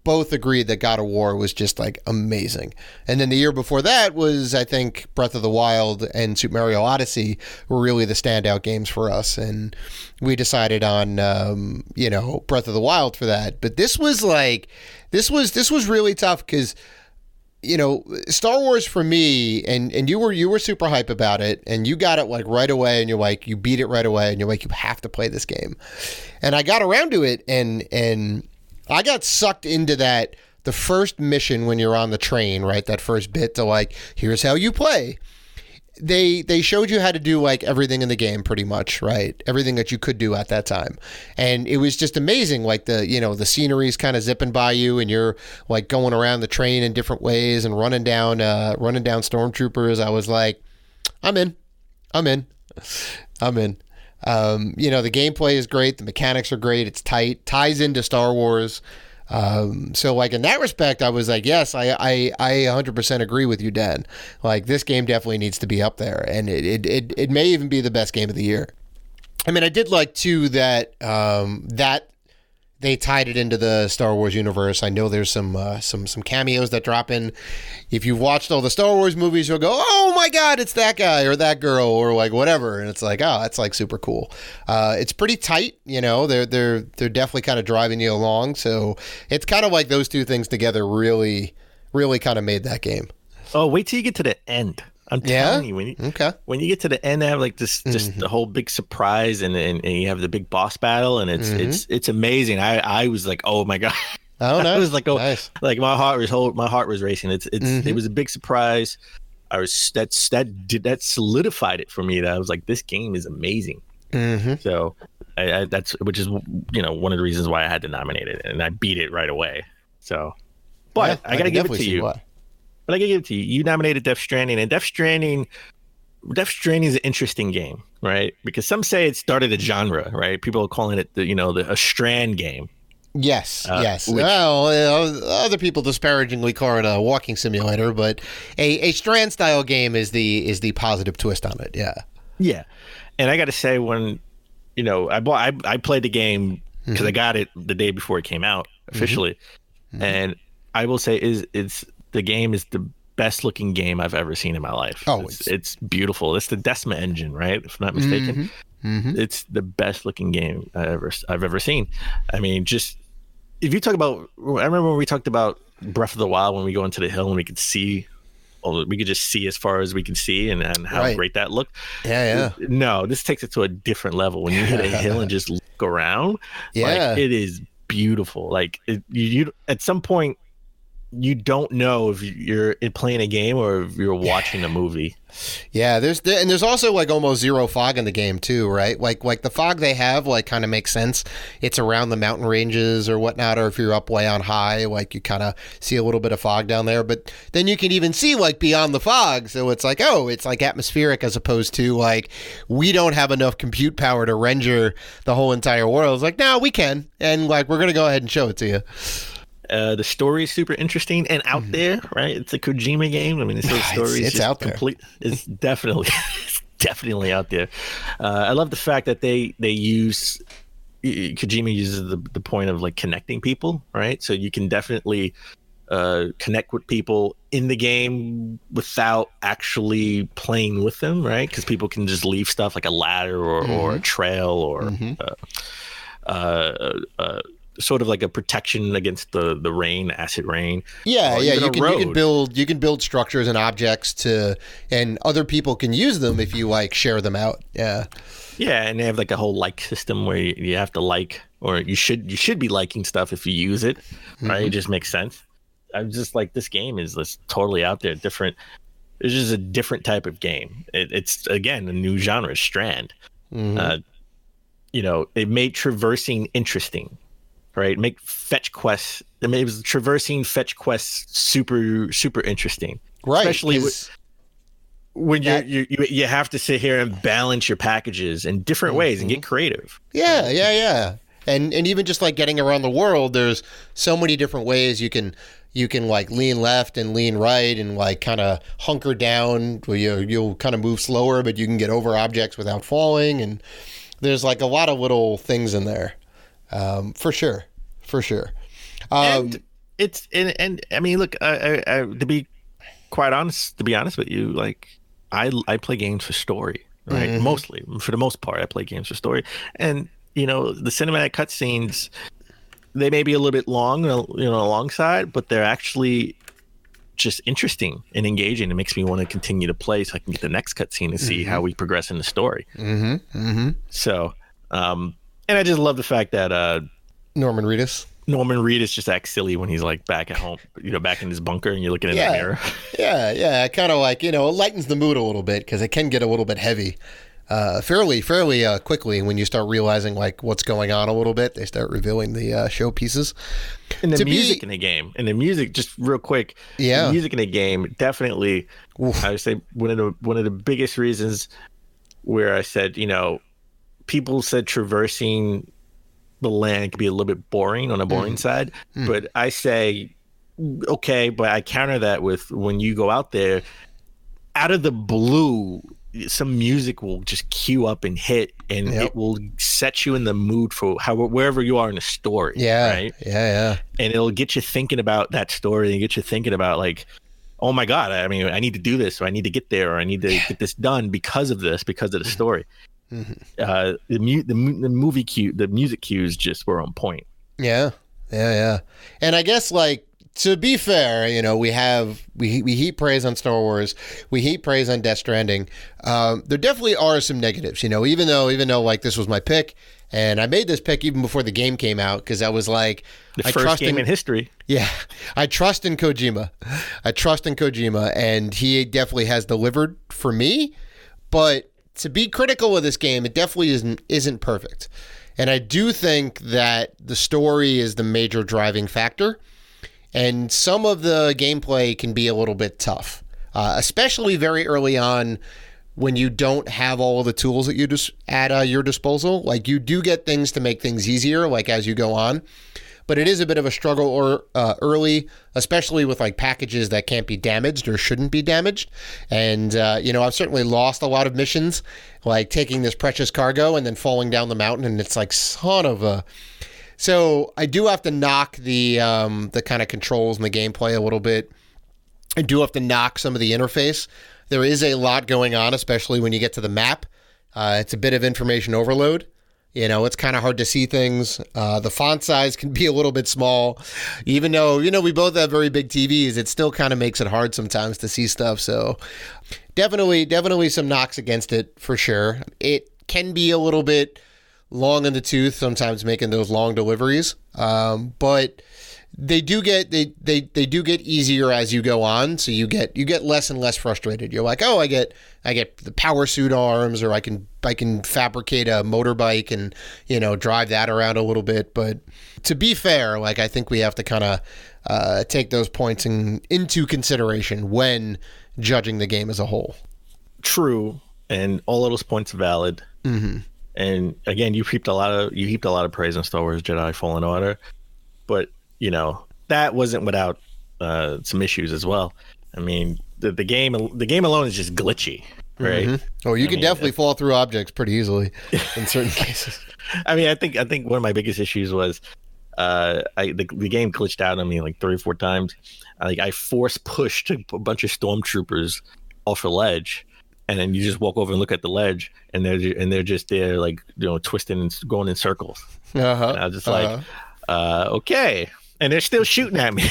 both agreed that God of War was just like amazing. And then the year before that was, I think, Breath of the Wild and Super Mario Odyssey were really the standout games for us. And we decided on, Breath of the Wild for that. But this was really tough because, Star Wars for me, and you were super hype about it, and you got it like right away, and you're like, you beat it right away, and you're like, you have to play this game. And I got around to it, and I got sucked into the first mission when you're on the train, right? That first bit to like, here's how you play. They showed you how to do like everything in the game pretty much, right? Everything that you could do at that time. And it was just amazing. Like the scenery's kind of zipping by you and you're like going around the train in different ways and running down stormtroopers. I was like, I'm in. The gameplay is great. The mechanics are great. It's tight, ties into Star Wars. So like in that respect, I was like, yes, I 100% agree with you, Dan. Like this game definitely needs to be up there, and it may even be the best game of the year. I mean, I did like too that they tied it into the Star Wars universe. I know there's some cameos that drop in. If you've watched all the Star Wars movies, you'll go, oh my God, it's that guy or that girl or like whatever. And it's like, oh, that's like super cool. It's pretty tight. They're definitely kind of driving you along. So it's kind of like those two things together really, really kind of made that game. Oh, wait till you get to the end. I'm telling you, when you get to the end, they have like this, just the whole big surprise, and you have the big boss battle, and it's amazing. I was like, oh my God. Oh, nice. I was like, nice. Like my heart was racing. It was a big surprise. that solidified it for me. That I was like, this game is amazing. So which is one of the reasons why I had to nominate it, and I beat it right away. So, but I gotta give it to you. But I gotta give it to you. You nominated Death Stranding, and Death Stranding is an interesting game, right? Because some say it started a genre, right? People are calling it a Strand game. Yes. Well, other people disparagingly call it a walking simulator, but a Strand style game is the positive twist on it. Yeah. Yeah, and I got to say, when I played the game because I got it the day before it came out officially, and I will say the game is the best looking game I've ever seen in my life. Oh, it's beautiful. It's the Decima engine, right? If I'm not mistaken. It's the best looking game I've ever seen. I mean, just if you talk about, I remember when we talked about Breath of the Wild, when we go into the hill and we could just see as far as we can see, and how great that looked. Yeah. No, this takes it to a different level. When you hit a hill and just look around, like, it is beautiful. Like you at some point, you don't know if you're playing a game or if you're watching a movie. Yeah, there's also like almost zero fog in the game too, right? Like the fog they have like kind of makes sense. It's around the mountain ranges or whatnot, or if you're up way on high, like you kind of see a little bit of fog down there. But then you can even see like beyond the fog, so it's like it's like atmospheric as opposed to like we don't have enough compute power to render the whole entire world. It's like no, we can, and like we're gonna go ahead and show it to you. The story is super interesting and out there, right? It's a Kojima game. I mean, the story is out there. It's definitely out there. I love the fact that Kojima uses the point of like connecting people, right? So you can definitely connect with people in the game without actually playing with them, right? Because people can just leave stuff like a ladder or a trail or sort of like a protection against the rain, acid rain. Yeah. You can build structures and objects and other people can use them if you like share them out. Yeah. Yeah, and they have like a whole like system where you have to like, or you should be liking stuff if you use it, right? It just makes sense. I'm just like, this game is just totally out there, different. It's just a different type of game. It's again a new genre, Strand. It made traversing interesting. Right, make fetch quests. I mean, it was traversing fetch quests super super interesting. Right, especially when you have to sit here and balance your packages in different ways and get creative. Yeah. And even just like getting around the world, there's so many different ways you can like lean left and lean right and like kind of hunker down where you'll kind of move slower, but you can get over objects without falling. And there's like a lot of little things in there. For sure. And I mean, look, I to be honest with you, like I play games for story, right? Mostly, for the most part, I play games for story. And the cinematic cutscenes, they may be a little bit long, alongside, but they're actually just interesting and engaging. It makes me want to continue to play so I can get the next cutscene and see how we progress in the story. So, and I just love the fact that Norman Reedus just acts silly when he's like back at home, back in his bunker, and you're looking in the mirror. Yeah. Kind of like, it lightens the mood a little bit because it can get a little bit heavy fairly quickly when you start realizing like what's going on a little bit. They start revealing the show pieces. And the music in the game. And the music, just real quick, the music in the game definitely, I would say one of the biggest reasons where I said, people said traversing the land could be a little bit boring on the boring side, but I say, okay, but I counter that with when you go out there, out of the blue, some music will just queue up and hit, and it will set you in the mood for wherever you are in the story. Right? Yeah. And it'll get you thinking about that story and get you thinking about like, oh my God, I mean, I need to do this, or I need to get there, or I need to get this done because of the story. The movie cue, the music cues just were on point. Yeah. And I guess like to be fair, we heap praise on Star Wars, we heap praise on Death Stranding. There definitely are some negatives, even though like this was my pick, and I made this pick even before the game came out because I was like, I trust game in history. Yeah, I trust in Kojima. And he definitely has delivered for me. But to be critical of this game, it definitely isn't perfect. And I do think that the story is the major driving factor. And some of the gameplay can be a little bit tough, especially very early on when you don't have all of the tools that you just at your disposal. Like, you do get things to make things easier, like as you go on. But it is a bit of a struggle early, especially with like packages that can't be damaged or shouldn't be damaged. And, I've certainly lost a lot of missions, like taking this precious cargo and then falling down the mountain. And it's like, son of a... So I do have to knock the kind of controls and the gameplay a little bit. I do have to knock some of the interface. There is a lot going on, especially when you get to the map. It's a bit of information overload. It's kind of hard to see things. The font size can be a little bit small. Even though, we both have very big TVs, it still kind of makes it hard sometimes to see stuff. So definitely some knocks against it for sure. It can be a little bit long in the tooth sometimes, making those long deliveries. But they do get easier as you go on, so you get less and less frustrated. You're like, oh, I get the power suit arms, or I can fabricate a motorbike and drive that around a little bit. But to be fair, like, I think we have to kind of take those points into consideration when judging the game as a whole. True, and all of those points are valid. Mm-hmm. And again, you heaped a lot of praise on Star Wars Jedi Fallen Order, but that wasn't without some issues as well. I mean, the game alone is just glitchy, right? Mm-hmm. Oh, you can definitely fall through objects pretty easily in certain cases. I mean, I think one of my biggest issues was the game glitched out on me like 3 or 4 times. I force pushed a bunch of stormtroopers off a ledge. And then you just walk over and look at the ledge, and they're just there, like, twisting and going in circles. Uh-huh. And I was just like, okay. And they're still shooting at me.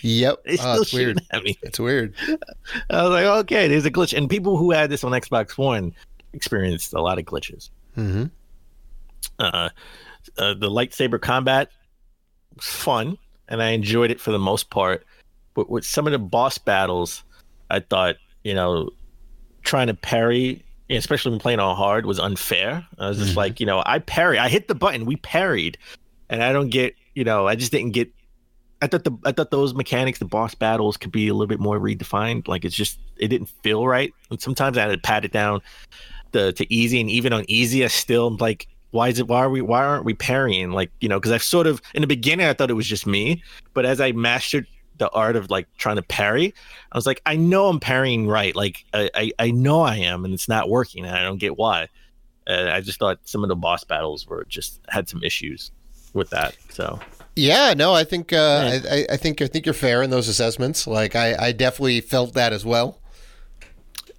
Yep. They're still shooting at me. It's weird. I was like, okay, there's a glitch. And people who had this on Xbox One experienced a lot of glitches. Mm-hmm. The lightsaber combat was fun, and I enjoyed it for the most part. But with some of the boss battles, I thought, trying to parry, especially when playing on hard, was unfair. I was just like, I hit the button, we parried, and I don't get, I just didn't get. I thought those mechanics, the boss battles, could be a little bit more redefined. Like, it didn't feel right, and sometimes I had to pat it down to easy, and even on easy, I still like, why aren't we parrying? Like, because I've sort of, in the beginning, I thought it was just me, but as I mastered the art of like trying to parry, I was like, I know I'm parrying right. Like, I know I am, and it's not working, and I don't get why. I just thought some of the boss battles had some issues with that. So yeah, no, I think I think you're fair in those assessments. Like, I definitely felt that as well.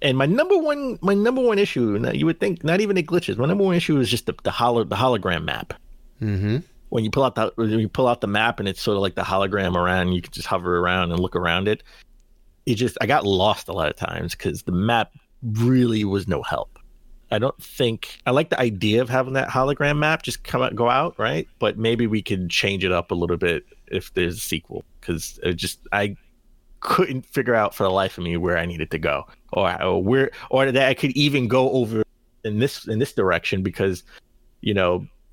And my number one issue, you would think not even the glitches. My number one issue is just the hologram map. Mm-hmm. When you pull out the map, and it's sort of like the hologram around, you can just hover around and look around it. I got lost a lot of times because the map really was no help. I like the idea of having that hologram map just go out, right? But maybe we could change it up a little bit if there's a sequel, because I couldn't figure out for the life of me where I needed to go, or that I could even go over in this direction, because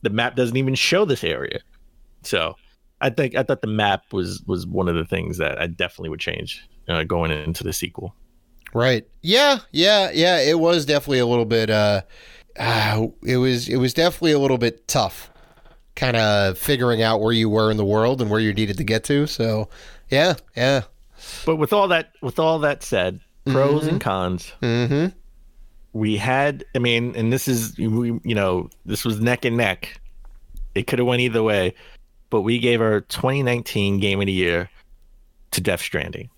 the map doesn't even show this area. So I thought the map was one of the things that I definitely would change going into the sequel. Right. Yeah. It was definitely a little bit. It was definitely a little bit tough, kind of figuring out where you were in the world and where you needed to get to. So, yeah. But with all that said, pros and cons. Mm-hmm. We had, and this was neck and neck. It could have went either way, but we gave our 2019 Game of the Year to Death Stranding.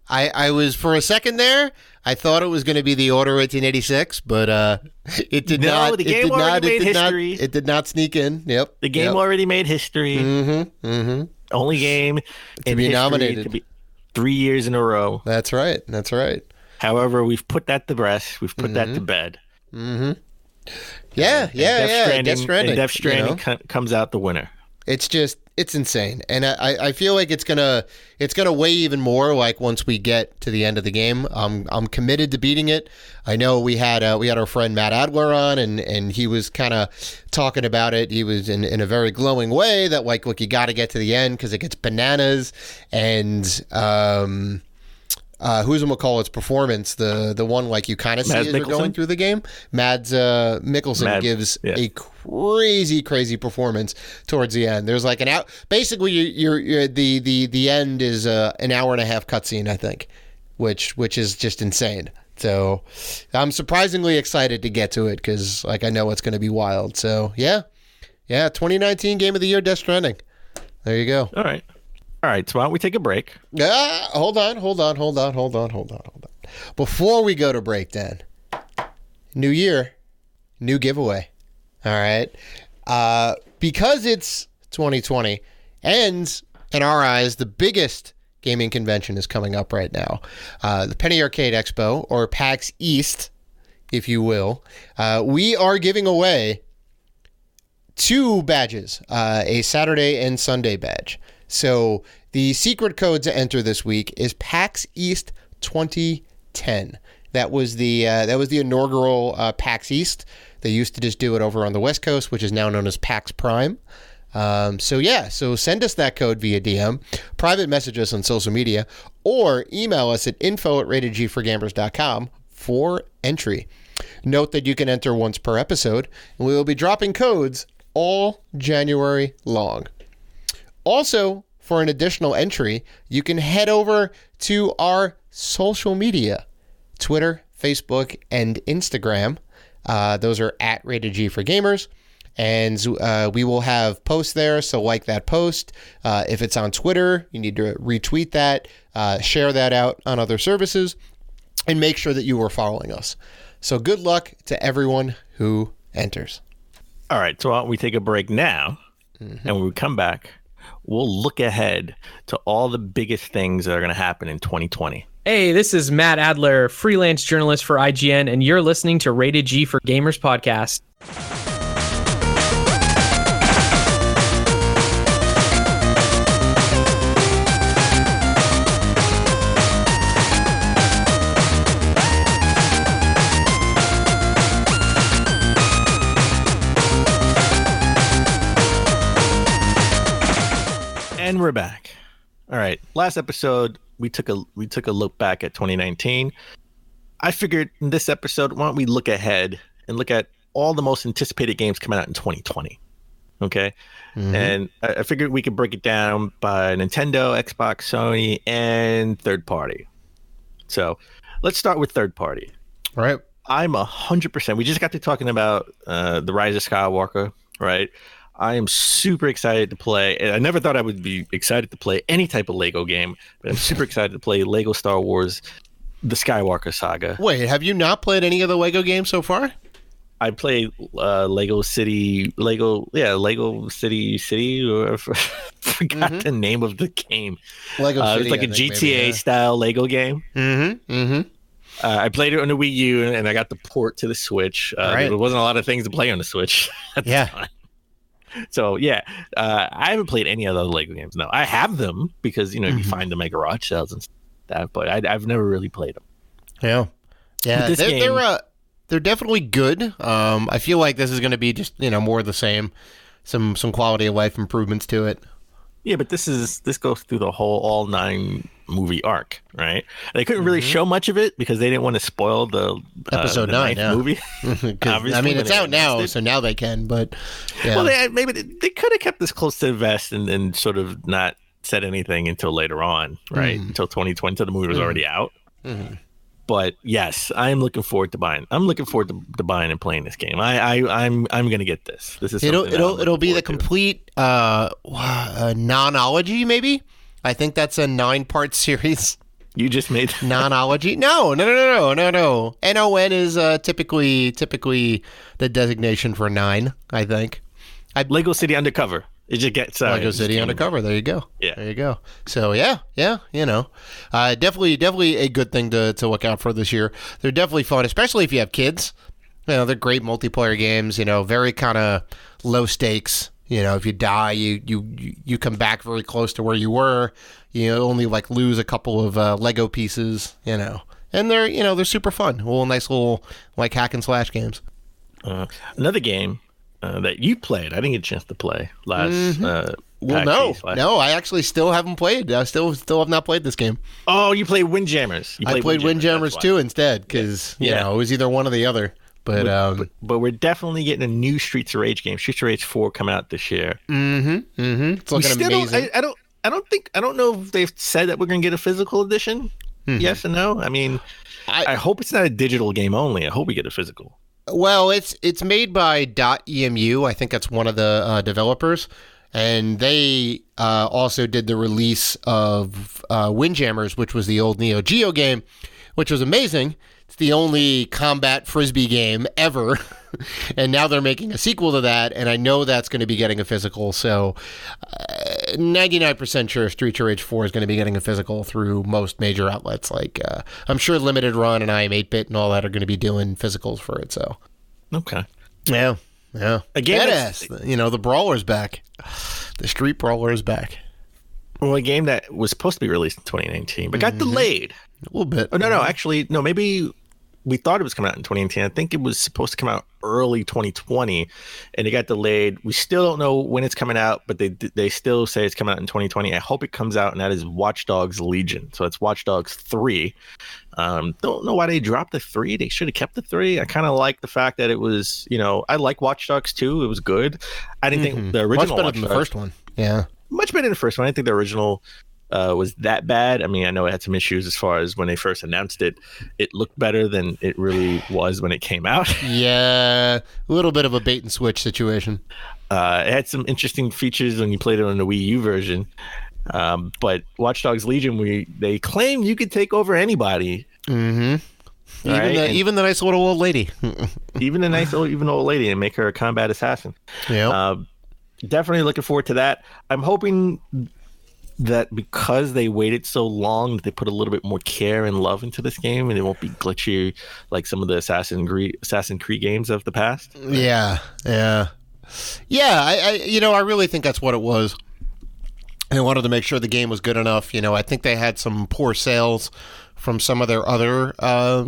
I was, for a second there, I thought it was going to be The Order 1886, but it did not. No, the game already made history. It did not sneak in. Yep. The game already made history. Mm-hmm. Mm-hmm. Only game to be nominated to be 3 years in a row. That's right. However, we've put that to rest. We've put that to bed. Mm-hmm. Yeah. Death Stranding. And Death Stranding comes out the winner. It's insane, and I feel like it's gonna weigh even more like once we get to the end of the game. I'm committed to beating it. I know we had our friend Matt Adler on, and he was kind of talking about it. He was in a very glowing way that like look, you got to get to the end because it gets bananas, and who's McCullough's performance, the one like you kind of see as you're going through the game. Mads Mikkelsen gives a crazy performance towards the end. There's like basically you're the end is an hour and a half cutscene, I think, which is just insane. So I'm surprisingly excited to get to it because like I know it's going to be wild. So yeah, 2019 Game of the Year, Death Stranding. There you go. All right, so why don't we take a break? Hold on. Before we go to break, Dan, new year, new giveaway. All right. Because it's 2020, and in our eyes, the biggest gaming convention is coming up right now. The Penny Arcade Expo, or PAX East, if you will. We are giving away 2 badges, a Saturday and Sunday badge. So the secret code to enter this week is PAX East 2010. That was the inaugural PAX East. They used to just do it over on the West Coast, which is now known as PAX Prime. So send us that code via DM, private message us on social media, or email us at info@ratedgforgamers.com for entry. Note that you can enter once per episode, and we will be dropping codes all January long. Also, for an additional entry, you can head over to our social media, Twitter, Facebook, and Instagram. Those are at Rated G for Gamers. And we will have posts there, so like that post. If it's on Twitter, you need to retweet that, share that out on other services, and make sure that you are following us. So good luck to everyone who enters. All right, so why don't we take a break now, and when we come back, we'll look ahead to all the biggest things that are going to happen in 2020. Hey, this is Matt Adler, freelance journalist for IGN, and you're listening to Rated G for Gamers podcast. And we're back. All right. Last episode, we took a look back at 2019. I figured in this episode, why don't we look ahead and look at all the most anticipated games coming out in 2020? Okay. And I figured we could break it down by Nintendo, Xbox, Sony, and third party. So let's start with third party. All right. I'm 100%. We just got to talking about the Rise of Skywalker, right? I am super excited to play, and I never thought I would be excited to play any type of Lego game, but I'm super excited to play Lego Star Wars, the Skywalker Saga. Wait, have you not played any of the Lego games so far? I played Lego City, or I forgot the name of the game. Lego City, it's like a GTA style Lego game. I played it on the Wii U, and I got the port to the Switch. There wasn't a lot of things to play on the Switch at the time. So I haven't played any other Lego games. No, I have them because you find them at garage sales and stuff, but I've never really played them. Yeah. They're definitely good. I feel like this is going to be just more of the same, some quality of life improvements to it. Yeah, but this goes through the whole all 9 movie arc, right? They couldn't really show much of it because they didn't want to spoil the episode 9 movie. I mean, it's out now, so now they can. But well, they could have kept this close to the vest and sort of not said anything until later on, right? Until 2020, until the movie was already out. But yes, I am looking forward to buying. I'm looking forward to buying and playing this game. I'm going to get this. This is it'll be the complete nonology, maybe. I think that's a 9-part series. You just made nonology? No. NON is typically the designation for 9. I think. Lego City Undercover. It just gets Lego City Undercover. There you go. Yeah. There you go. So yeah, definitely a good thing to look out for this year. They're definitely fun, especially if you have kids. They're great multiplayer games. Very kind of low stakes. If you die, you come back very close to where you were. You only lose a couple of Lego pieces. And they're super fun. Nice little hack and slash games. Another game that you played, I didn't get a chance to play last. No, I actually still haven't played. I still have not played this game. Oh, you played Windjammers. I played Windjammers too instead because it was either one or the other. But we're definitely getting a new Streets of Rage game. Streets of Rage 4 come out this year. It's looking amazing. I don't know if they've said that we're going to get a physical edition. Yes and no. I mean, I hope it's not a digital game only. I hope we get a physical. Well, it's made by .emu. I think that's one of the developers, and they also did the release of Windjammers, which was the old Neo Geo game, which was amazing. It's the only combat frisbee game ever, and now they're making a sequel to that, and I know that's going to be getting a physical, so 99% sure Streets of Rage 4 is going to be getting a physical through most major outlets. I'm sure Limited Run and I Am 8-Bit and all that are going to be doing physicals for it, so. Okay. Yeah. Again, badass. The Brawler's back. The Street Brawler is back. Well, a game that was supposed to be released in 2019, but got delayed. A little bit. Oh, no, actually, no, maybe we thought it was coming out in 2018. I think it was supposed to come out early 2020, and it got delayed. We still don't know when it's coming out, but they still say it's coming out in 2020. I hope it comes out, and that is Watch Dogs Legion. So it's Watch Dogs 3. Don't know why they dropped the 3. They should have kept the 3. I kind of like the fact that it was, I like Watch Dogs 2. It was good. I didn't think the original much better than the first one. Yeah. Much better than the first one. I didn't think the original was that bad. I mean, I know it had some issues as far as when they first announced it. It looked better than it really was when it came out. Yeah, a little bit of a bait and switch situation. It had some interesting features when you played it on the Wii U version. But Watch Dogs Legion, they claim you could take over anybody. Mm-hmm. Even the nice little old lady. Even the nice old lady, and make her a combat assassin. Yeah. Definitely looking forward to that. I'm hoping that because they waited so long, that they put a little bit more care and love into this game, and it won't be glitchy like some of the Assassin's Creed games of the past. Yeah. I really think that's what it was. They wanted to make sure the game was good enough. I think they had some poor sales from some of their other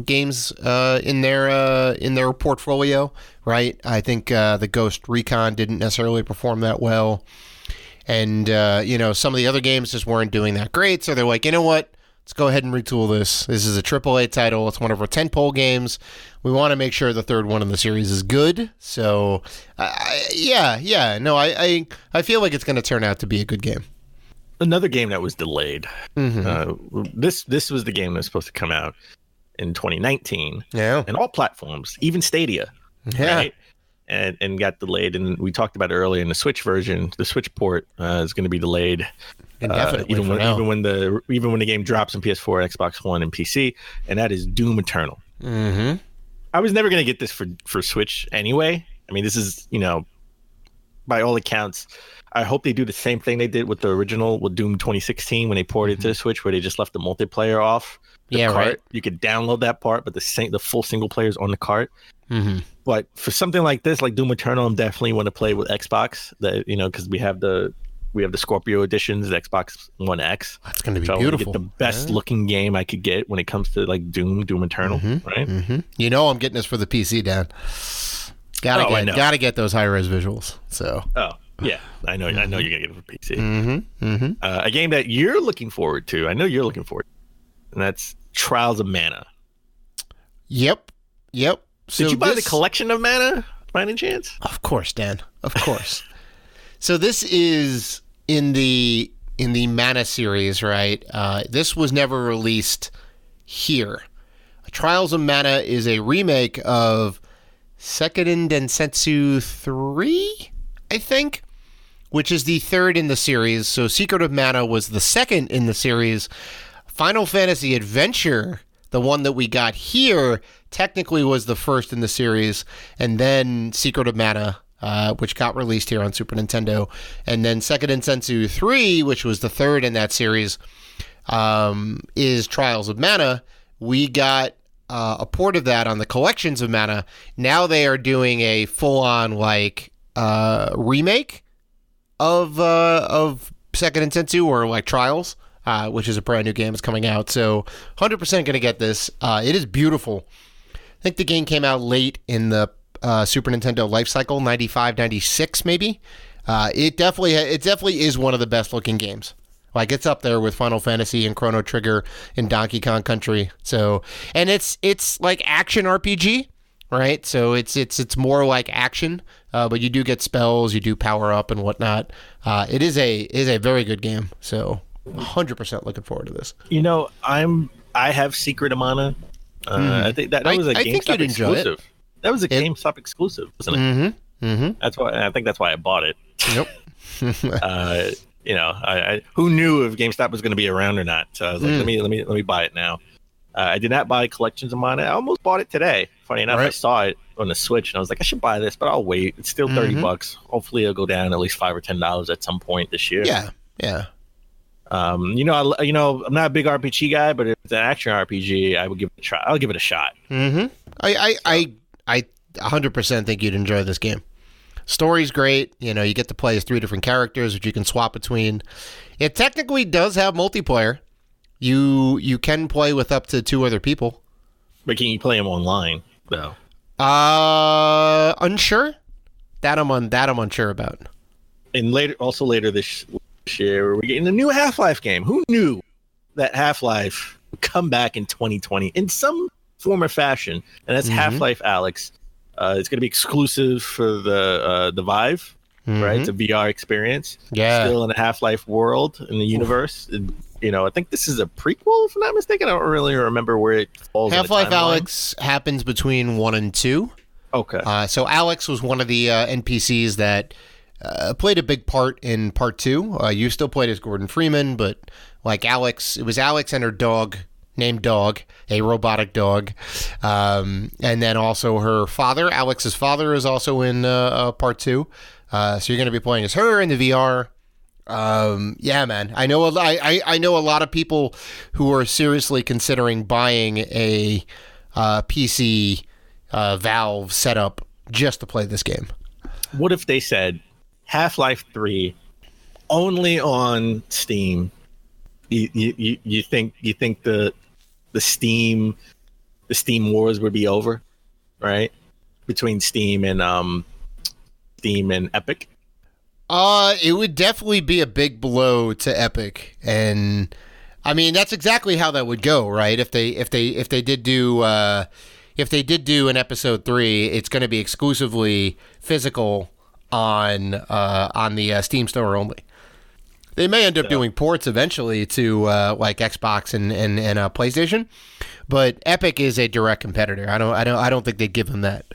games in their portfolio, right? I think the Ghost Recon didn't necessarily perform that well. And, some of the other games just weren't doing that great. So they're like, you know what? Let's go ahead and retool this. This is a AAA title. It's one of our tentpole games. We want to make sure the third one in the series is good. So, I feel like it's going to turn out to be a good game. Another game that was delayed. This was the game that was supposed to come out in 2019. Yeah. And all platforms, even Stadia. Yeah. Right? And got delayed. And we talked about it earlier in the Switch version. The Switch port is going to be delayed indefinitely. Even when the game drops on PS4, Xbox One, and PC. And that is Doom Eternal. Mm-hmm. I was never going to get this for Switch anyway. I mean, this is, by all accounts, I hope they do the same thing they did with the original, with Doom 2016, when they ported it to the Switch, where they just left the multiplayer off the cart. Right. You could download that part, but the full single player is on the cart. Mm-hmm. But for something like this, like Doom Eternal, I'm definitely want to play with Xbox. That because we have the Scorpio editions, the Xbox One X. That's going to be so beautiful. I get the best looking game I could get when it comes to like Doom Eternal, right? Mm-hmm. I'm getting this for the PC, Dan. Gotta get those high res visuals. So. Oh. Yeah, I know. I know you're gonna get it for PC. Mm-hmm. A game that you're looking forward to. I know you're looking forward to, and that's Trials of Mana. Yep. Did you buy the collection of Mana by any chance? Of course, Dan. Of course. So this is in the Mana series, right? This was never released here. Trials of Mana is a remake of Seikiden Densetsu 3, I think, which is the third in the series. So Secret of Mana was the second in the series. Final Fantasy Adventure, the one that we got here, technically was the first in the series, and then Secret of Mana which got released here on Super Nintendo, and then Sekiden Sensu 3, which was the third in that series, is Trials of Mana. We got a port of that on the Collections of Mana. Now they are doing a full-on like remake of Sekiden Sensu, or like Trials, which is a brand new game that's coming out. So 100% going to get this. It is beautiful. I think the game came out late in the Super Nintendo life cycle, 95, 96 maybe. It definitely is one of the best looking games. Like, it's up there with Final Fantasy and Chrono Trigger and Donkey Kong Country. So, and it's like action RPG, right? So it's more like action, but you do get spells, you do power up and whatnot. It is a very good game. So 100% looking forward to this. You know, I have Secret of Mana. I think that was a GameStop exclusive. That was a GameStop exclusive, wasn't it? Mm-hmm. Mm-hmm. That's why I think that's why I bought it. Yep. You know, I who knew if GameStop was going to be around or not? So I was like, let me buy it now. I did not buy Collections of Mana. I almost bought it today. Funny enough, I saw it on the Switch and I was like, I should buy this, but I'll wait. It's still $30. Hopefully, it'll go down at least $5 or $10 at some point this year. Yeah. You know, I'm not a big RPG guy, but if it's an action RPG, I would give it a try. I'll give it a shot. Mm-hmm. I 100% think you'd enjoy this game. Story's great. You know, you get to play as 3 different characters, which you can swap between. It technically does have multiplayer. You can play with up to 2 other people. But can you play them online though? Unsure. That I'm unsure about. And later this year, we're getting a new Half-Life game. Who knew that Half-Life would come back in 2020 in some form or fashion? And that's Half-Life Alyx. It's going to be exclusive for the Vive, right? It's a VR experience. Yeah. Still in a Half-Life world in the universe. And, you know, I think this is a prequel, if I'm not mistaken. I don't really remember where it falls. Half-Life Alyx happens between 1 and 2. Okay. So Alyx was one of the NPCs that played a big part in part 2. You still played as Gordon Freeman, but like Alyx, it was Alyx and her dog named Dog, a robotic dog. And then also her father, Alyx's father, is also in part 2. So you're going to be playing as her in the VR. Yeah, man. I know a lot of people who are seriously considering buying a PC Valve setup just to play this game. What if they said Half-Life 3 only on Steam? You think the Steam wars would be over, right? Between Steam and Epic. It would definitely be a big blow to Epic, and I mean that's exactly how that would go, right? If they did do an episode 3, it's going to be exclusively physical on the Steam store only. They may end up doing ports eventually to like Xbox and PlayStation, but Epic is a direct competitor. I don't think they'd give them that.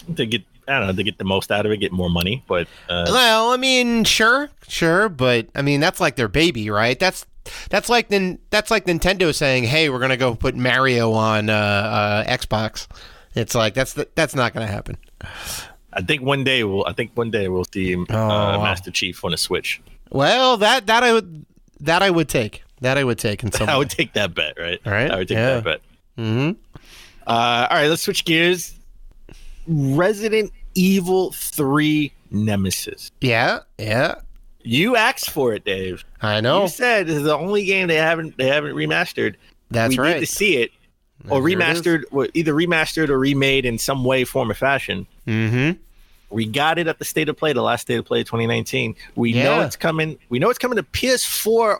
They get the most out of it, get more money, but well, I mean, sure, but I mean that's like their baby, right? That's like Nintendo saying, "Hey, we're gonna go put Mario on Xbox." It's like that's not gonna happen. I think one day we'll see Master Chief on a Switch. Well, that I would take. In some I way. would take that bet, right? All right. I would take that bet. Mm-hmm. All right, let's switch gears. Resident Evil 3 Nemesis. Yeah. You asked for it, Dave. I know. You said this is the only game they haven't remastered. That's right. We need to see it, or remastered, either remastered or remade in some way, form, or fashion. Mm-hmm. We got it at the State of Play, the last State of Play 2019. We know it's coming. We know it's coming to PS4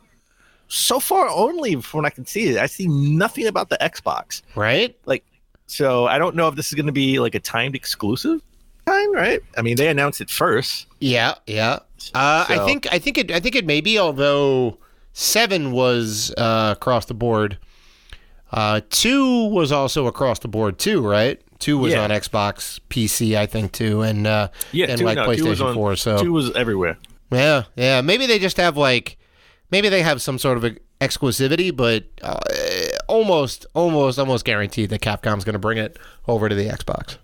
so far only from what I can see. I see nothing about the Xbox. Right? Like, so I don't know if this is going to be like a timed exclusive kind, right? I mean, they announced it first. Yeah. I think it may be, although 7 was across the board. 2 was also across the board too, right? 2 was on Xbox, PC, I think, too, and PlayStation 4. So 2 was everywhere. Yeah. Maybe they just have maybe they have some sort of exclusivity, but almost guaranteed that Capcom's going to bring it over to the Xbox.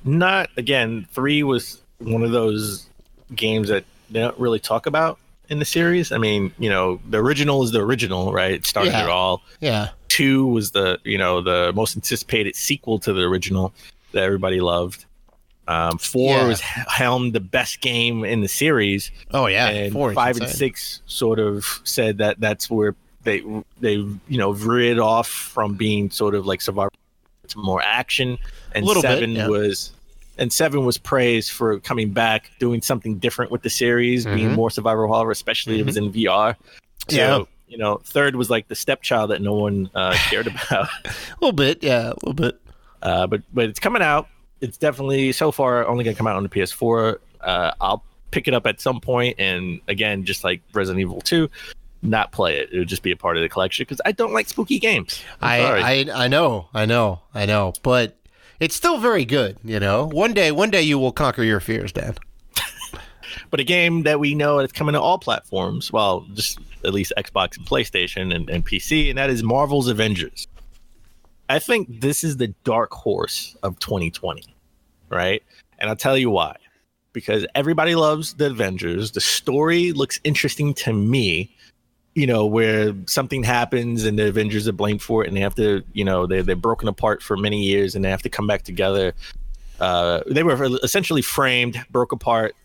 Not again. 3 was one of those games that they don't really talk about in the series. I mean, the original is the original, right? It started it all. Yeah. 2 was the most anticipated sequel to the original that everybody loved. 4 was helmed the best game in the series. Oh yeah. And 4 5 and 6 sort of said that that's where they veered off from being sort of like survival to more action. And 7 was praised for coming back, doing something different with the series, being more survival horror, especially if it was in VR. So, 3rd was like the stepchild that no one cared about. A little bit. But it's coming out. It's definitely so far only going to come out on the PS4. I'll pick it up at some point, and again, just like Resident Evil 2, not play it. It would just be a part of the collection because I don't like spooky games. I know, but it's still very good. One day you will conquer your fears, Dan. But a game that we know is coming to all platforms, well, just at least Xbox and PlayStation and PC, and that is Marvel's Avengers. I think this is the dark horse of 2020, right? And I'll tell you why. Because everybody loves the Avengers. The story looks interesting to me, where something happens and the Avengers are blamed for it, and they have to, they're broken apart for many years and they have to come back together. They were essentially framed, broke apart,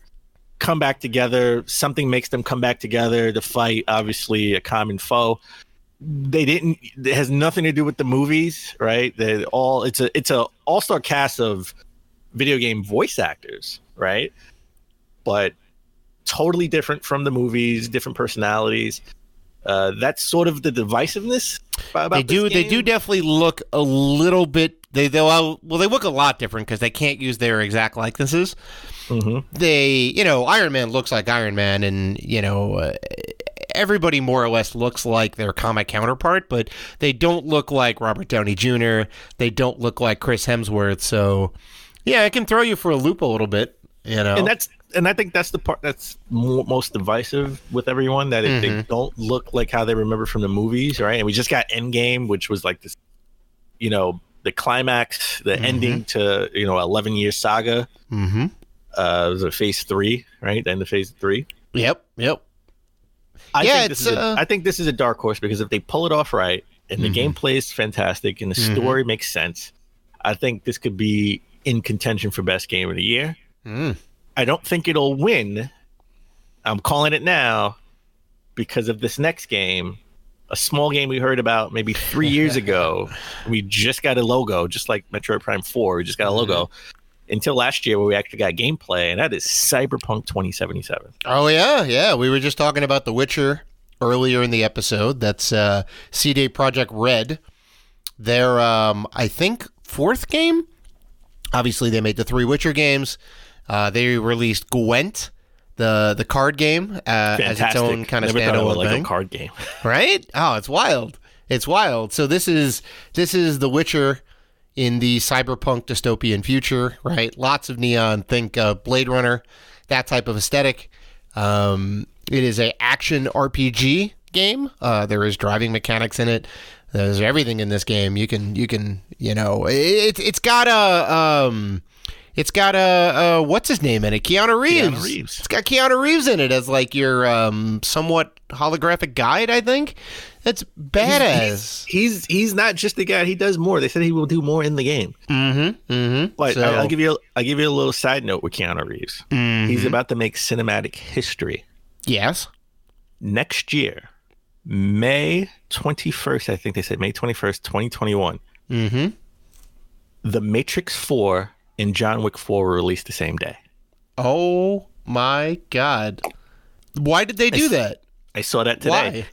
come back together. Something makes them come back together to fight, obviously, a common foe. It has nothing to do with the movies, right? It's a all-star cast of video game voice actors, right? But totally different from the movies, different personalities. That's sort of the divisiveness about they do. This game. They do definitely look a little bit. They look a lot different because they can't use their exact likenesses. They, Iron Man looks like Iron Man, and everybody more or less looks like their comic counterpart, but they don't look like Robert Downey Jr. They don't look like Chris Hemsworth. So, yeah, it can throw you for a loop a little bit, And I think that's the part that's most divisive with everyone, that they don't look like how they remember from the movies, right? And we just got Endgame, which was like this, the climax, the ending to 11-year saga. It was a phase 3, right? The end of phase 3. Yep. I think this is a dark horse because if they pull it off right and the gameplay is fantastic and the story makes sense, I think this could be in contention for best game of the year. I don't think it'll win. I'm calling it now because of this next game, a small game we heard about maybe 3 years ago. We just got a logo, just like Metroid Prime 4. We just got a logo. Until last year where we actually got gameplay, and that is Cyberpunk 2077. Oh, yeah. We were just talking about The Witcher earlier in the episode. That's CD Projekt Red. Their, I think, 4th game. Obviously, they made the 3 Witcher games. They released Gwent, the card game, as its own kind of standalone thing. Like a card game. Right? Oh, it's wild. It's wild. So this is The Witcher in the cyberpunk dystopian future, right? Lots of neon. Think Blade Runner, that type of aesthetic. It is a action RPG game. There is driving mechanics in it. There's everything in this game. You can it's got a what's his name in it? Keanu Reeves. It's got Keanu Reeves in it as like your somewhat holographic guide, I think. That's badass. He's not just the guy. He does more. They said he will do more in the game. But So, I'll give you a little side note with Keanu Reeves. He's about to make cinematic history. yes. Next year, May 21st, I think they said May 21st, 2021. The Matrix 4 and John Wick 4 were released the same day. Oh my God. Why did they do that? I saw that today.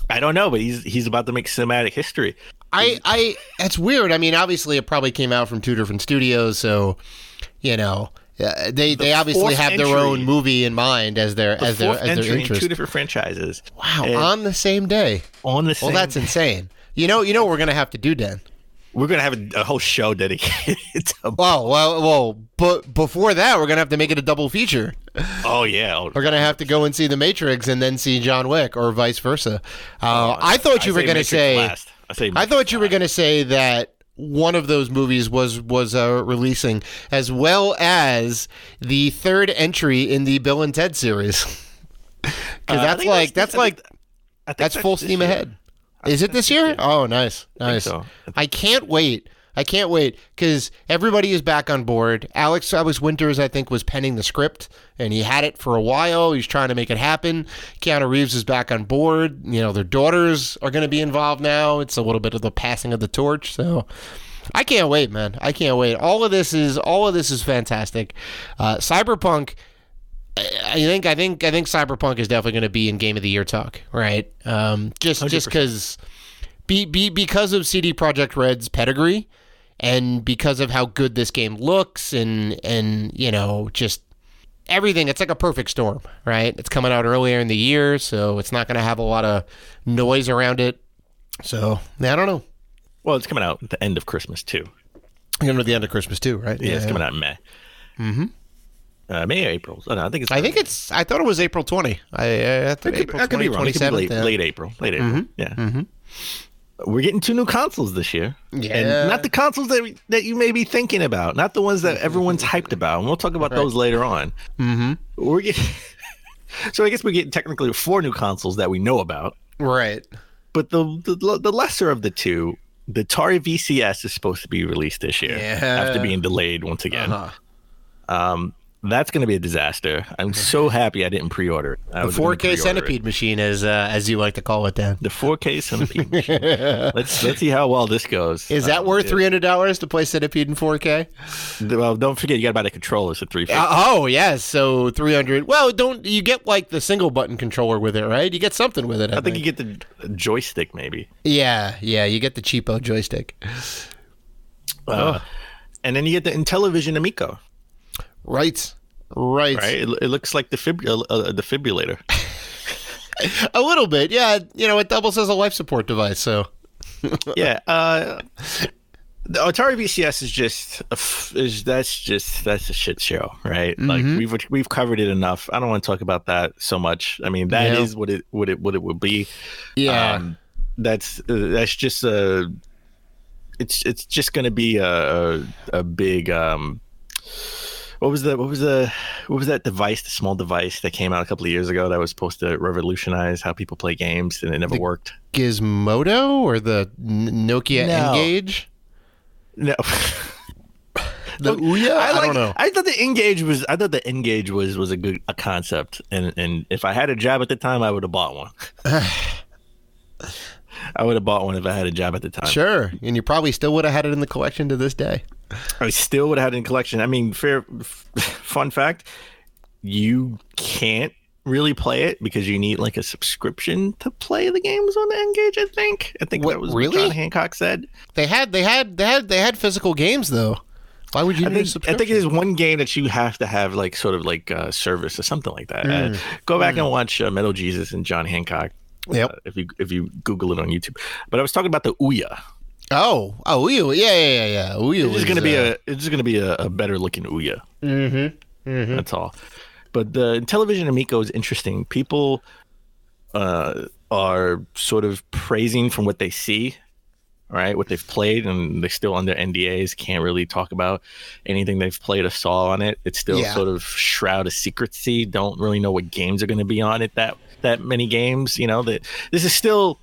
I don't know, but he's about to make cinematic history. That's weird. I mean, obviously, it probably came out from 2 different studios, so they obviously have their own movie in mind as their entry interest. In 2 different franchises. Wow, on the same day. On the same. Well, that's insane. You know what we're gonna have to do, Dan? We're gonna have a whole show dedicated to. But before that, we're gonna have to make it a double feature. Oh yeah, we're gonna have to go and see The Matrix and then see John Wick, or vice versa. I thought you were gonna say. I thought you were gonna say that one of those movies was releasing, as well as the third entry in the Bill and Ted series. Because that's full steam ahead. Is it this year? Oh, nice. I can't wait. Because everybody is back on board. Alex Winters, I think, was penning the script, and he had it for a while. He's trying to make it happen. Keanu Reeves is back on board. Their daughters are going to be involved now. It's a little bit of the passing of the torch. So I can't wait, man. I can't wait. All of this is fantastic. Cyberpunk. I think Cyberpunk is definitely going to be in Game of the Year talk, right? Just because of CD Projekt Red's pedigree, and because of how good this game looks, and just everything. It's like a perfect storm, right? It's coming out earlier in the year, so it's not going to have a lot of noise around it. So I don't know. Well, it's coming out at the end of Christmas too. Coming at the end of Christmas too, right? Yeah, it's coming out in May. Mm-hmm. May or April? I think it's. I thought it was April 20. I think April 20, could be wrong. 27th. It could be late April. Mm-hmm. Yeah. Mm-hmm. We're getting 2 new consoles this year. Yeah. And not the consoles that you may be thinking about. Not the ones that everyone's hyped about. And we'll talk about those later on. Mm-hmm. We're getting. So I guess we're getting technically 4 new consoles that we know about. Right. But the lesser of the two, the Atari VCS is supposed to be released this year after being delayed once again. That's going to be a disaster. I'm so happy I didn't pre-order it. The 4K centipede machine, as you like to call it, Dan. The 4K centipede machine. Let's see how well this goes. Is that worth $300 to play Centipede in 4K? Well, don't forget you got to buy the controllers at $350. Oh yes, so $300. Well, don't you get like the single button controller with it, right? You get something with it. I think you get the joystick, maybe. Yeah, you get the cheapo joystick. And then you get the Intellivision Amico. Right. It looks like the defibrillator. A little bit, yeah. It doubles as a life support device. So, yeah. The Atari VCS that's a shit show, right? Mm-hmm. Like we've covered it enough. I don't want to talk about that so much. I mean, that is what it would be. Yeah. That's just it's just going to be a big. What was that device, the small device that came out a couple of years ago that was supposed to revolutionize how people play games, and it never worked? Gizmodo or the Nokia N-Gage? No. The Ouya? I don't know. I thought the N-Gage was a concept, and if I had a job at the time, I would have bought one. I would have bought one if I had a job at the time. Sure, and you probably still would have had it in the collection to this day. I still would have had it in collection. I mean, fun fact, you can't really play it because you need like a subscription to play the games on the N-Gage. I think that was what John Hancock said. They had physical games though. Why would you need a subscription? I think there's one game that you have to have like sort of like service or something like that. Go back and watch Metal Jesus and John Hancock. Yep. If you Google it on YouTube. But I was talking about the Ouya. Oh, Ouya. Yeah. Ouya it's just gonna be a better looking Ouya. Mm-hmm. That's all. But the Intellivision Amico is interesting. People are sort of praising from what they see, right? What they've played, and they're still under NDAs. Can't really talk about anything they've played or saw on it. It's still sort of shroud of secrecy. Don't really know what games are going to be on it. That many games, that this is still.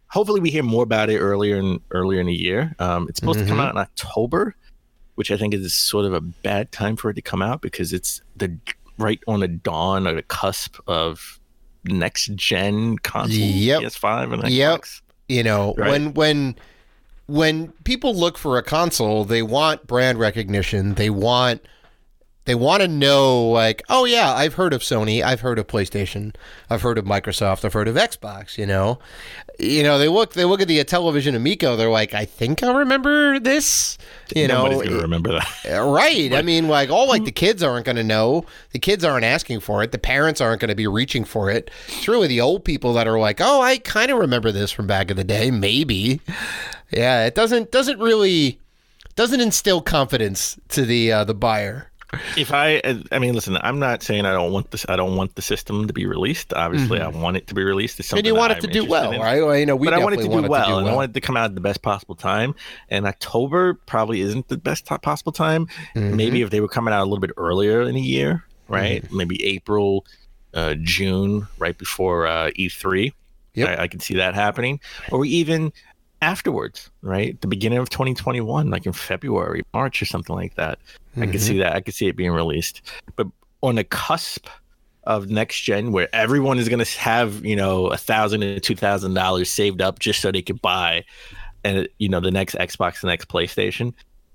Hopefully, we hear more about it earlier in the year. It's supposed to come out in October, which I think is sort of a bad time for it to come out because it's right on the dawn or the cusp of next gen console, PS5 and Xbox. Right? When people look for a console, they want brand recognition. They want to know, like, oh yeah, I've heard of Sony, I've heard of PlayStation, I've heard of Microsoft, I've heard of Xbox. They look at the Intellivision Amico. They're like, I think I remember this. Nobody's gonna remember that, right? I mean, like, the kids aren't going to know. The kids aren't asking for it. The parents aren't going to be reaching for it. It's really the old people that are like, oh, I kind of remember this from back in the day. Maybe, yeah. It doesn't instill confidence to the buyer. I mean, listen, I'm not saying I don't want this. I don't want the system to be released. Obviously, I want it to be released. It's and you want it to do well, right? Well, you know, but I want it to do well, and I want it to come out at the best possible time. And October probably isn't the best possible time. Maybe if they were coming out a little bit earlier in the year, right? Maybe April, June, right before E3. Yep. I can see that happening, or even afterwards, right? The beginning of 2021, like in February, March, or something like that. I could see that. I could see it being released. But on the cusp of next gen, where everyone is going to have, you know, $1,000 to $2,000 saved up just so they could buy, and you know, the next Xbox, the next PlayStation.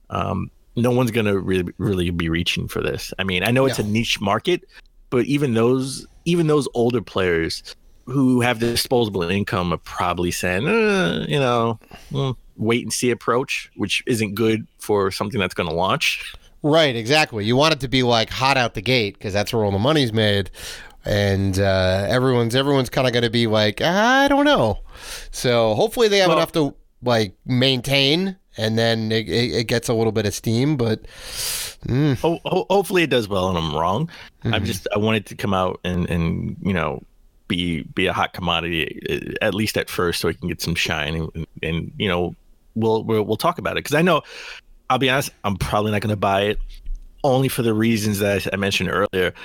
No one's going to really be reaching for this. I mean, I know it's a niche market, but even those older players who have the disposable income are probably saying, you know, wait and see approach, which isn't good for something that's going to launch. Right, exactly. You want it to be like hot out the gate because that's where all the money's made, and everyone's kind of going to be like, I don't know. So hopefully they have enough to like maintain, and then it gets a little bit of steam. But hopefully it does well, and I'm wrong. I want it to come out and you know, be a hot commodity at least at first, so it can get some shine, and you know, we'll talk about it, because I know, I'll be honest, I'm probably not going to buy it, only for the reasons that I mentioned earlier.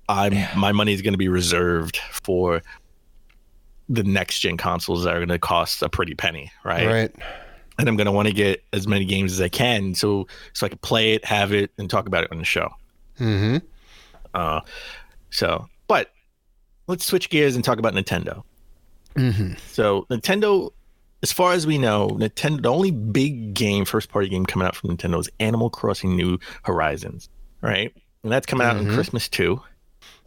My money is going to be reserved for the next gen consoles that are going to cost a pretty penny, right? Right. And I'm going to want to get as many games as I can, so I can play it, have it, and talk about it on the show. But let's switch gears and talk about Nintendo. So Nintendo, as far as we know, Nintendo, the only big game, first-party game coming out from Nintendo is Animal Crossing New Horizons, right? And that's coming out on Christmas too.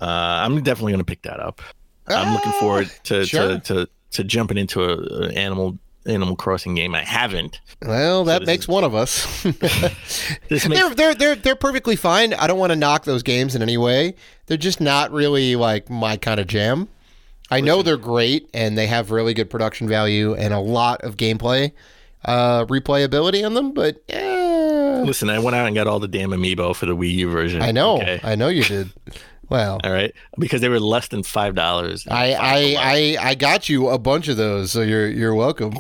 I'm definitely going to pick that up. I'm looking forward to jumping into an Animal Crossing game. I haven't. Well, that makes one of us. They're perfectly fine. I don't want to knock those games in any way. They're just not really like my kind of jam. I know they're great, and they have really good production value and a lot of gameplay replayability on them, but listen, I went out and got all the damn amiibo for the Wii U version. I know. Okay? I know you did. Well, all right, because they were less than $5. I got you a bunch of those, so you're welcome.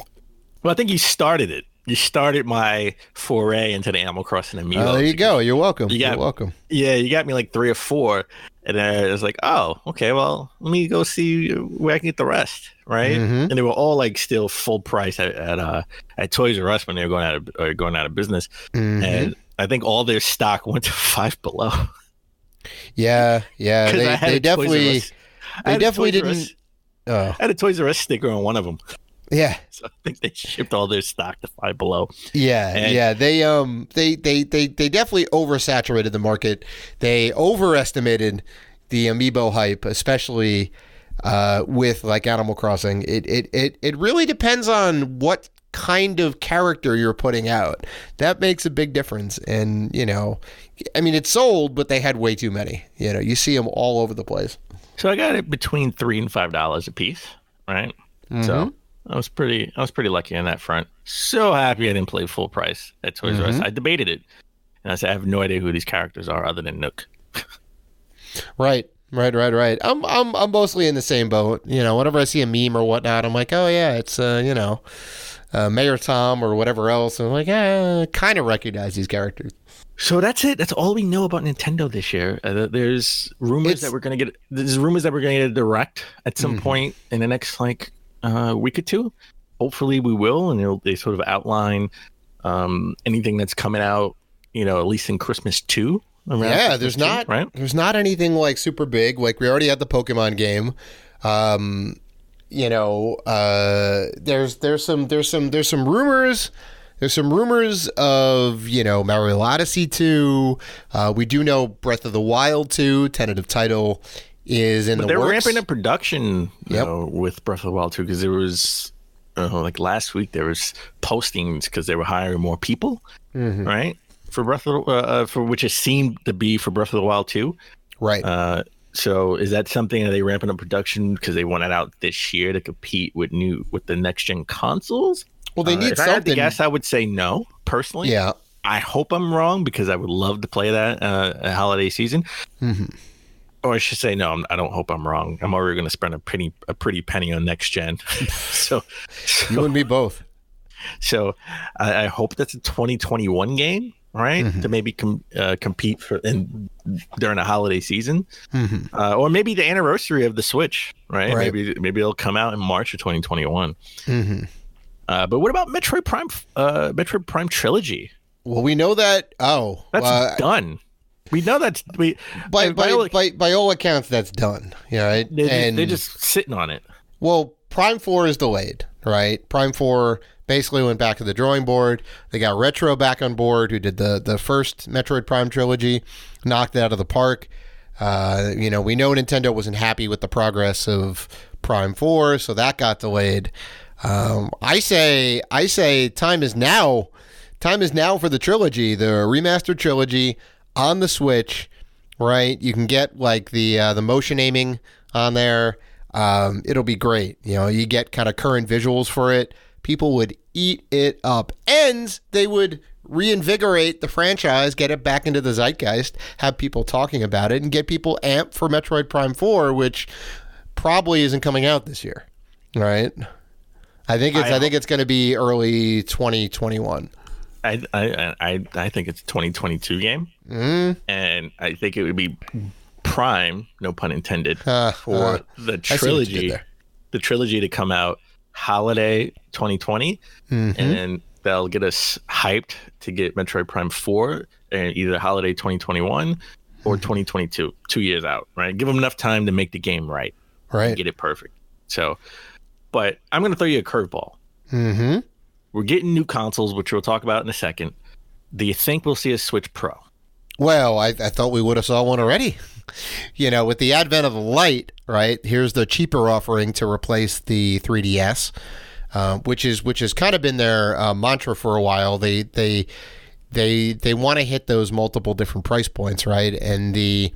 Well, I think you started it. You started my foray into the Animal Crossing amiibo. Oh, there you go. You're welcome. You're welcome. Yeah, you got me like 3 or 4. And I was like, oh, okay, well, let me go see where I can get the rest, right? And they were all like still full price at Toys R Us when they were going out of business. And I think all their stock went to Five Below. Yeah. They definitely didn't. I had a Toys R Us sticker on one of them. Yeah. So I think they shipped all their stock to Five Below. Yeah. They definitely oversaturated the market. They overestimated the amiibo hype, especially with like Animal Crossing. It really depends on what kind of character you're putting out. That makes a big difference. And, you know, I mean, it sold, but they had way too many. You know, you see them all over the place. So I got it between $3 and $5 a piece, right? So I was pretty lucky on that front. So happy I didn't play full price at Toys R Us. I debated it, and I said I have no idea who these characters are other than Nook. Right. I'm mostly in the same boat. You know, whenever I see a meme or whatnot, I'm like, oh yeah, it's Mayor Tom or whatever else. And I'm like, kind of recognize these characters. So that's it. That's all we know about Nintendo this year. There's rumors that we're gonna get. There's rumors that we're gonna get a direct at some point in the next week or two. Hopefully we will, and they sort of outline anything that's coming out, you know, at least in Christmas 2. Yeah, there's not anything like super big. Like we already had the Pokemon game. You know, there's some rumors. There's some rumors of, you know, Mario Odyssey 2. We do know Breath of the Wild 2, tentative title, is in the works. They're ramping up production with Breath of the Wild 2, because there was, like last week, there was postings because they were hiring more people, right? For Breath of the, for which it seemed to be for Breath of the Wild 2. Right. So is that something that they ramping up production because they want it out this year to compete with the next gen consoles? Well, they need if something. I had to guess, I would say no, personally. Yeah. I hope I'm wrong because I would love to play that a holiday season. Or I should say, no, I don't hope I'm wrong. I'm already going to spend a pretty penny on next gen. so you and me both. So I hope that's a 2021 game, right? To maybe compete during a holiday season, or maybe the anniversary of the Switch, right? Maybe it'll come out in March of 2021. But what about Metroid Prime Trilogy? Well, we know that. That's done. We know that's by all accounts that's done. Yeah, right. They're just sitting on it. Well, Prime 4 is delayed, right? Prime 4 basically went back to the drawing board. They got Retro back on board, who did the first Metroid Prime trilogy, knocked it out of the park. We know Nintendo wasn't happy with the progress of Prime 4, so that got delayed. I say time is now. Time is now for the trilogy, the remastered trilogy on the Switch, right? You can get like the motion aiming on there. It'll be great. You get kind of current visuals for it. People would eat it up, and they would reinvigorate the franchise, get it back into the zeitgeist, have people talking about it, and get people amped for Metroid Prime 4, which probably isn't coming out this year, right? I think it's going to be early 2021. I think it's a 2022 game, and I think it would be prime, no pun intended, for the trilogy. The trilogy to come out holiday 2020, and they'll get us hyped to get Metroid Prime 4 and either holiday 2021 or 2022, 2 years out, right? Give them enough time to make the game right, and get it perfect. So, but I'm going to throw you a curveball. We're getting new consoles, which we'll talk about in a second. Do you think we'll see a Switch Pro? Well, I thought we would have saw one already. With the advent of the Lite, right? Here's the cheaper offering to replace the 3DS, which has kind of been their mantra for a while. They want to hit those multiple different price points, right? And the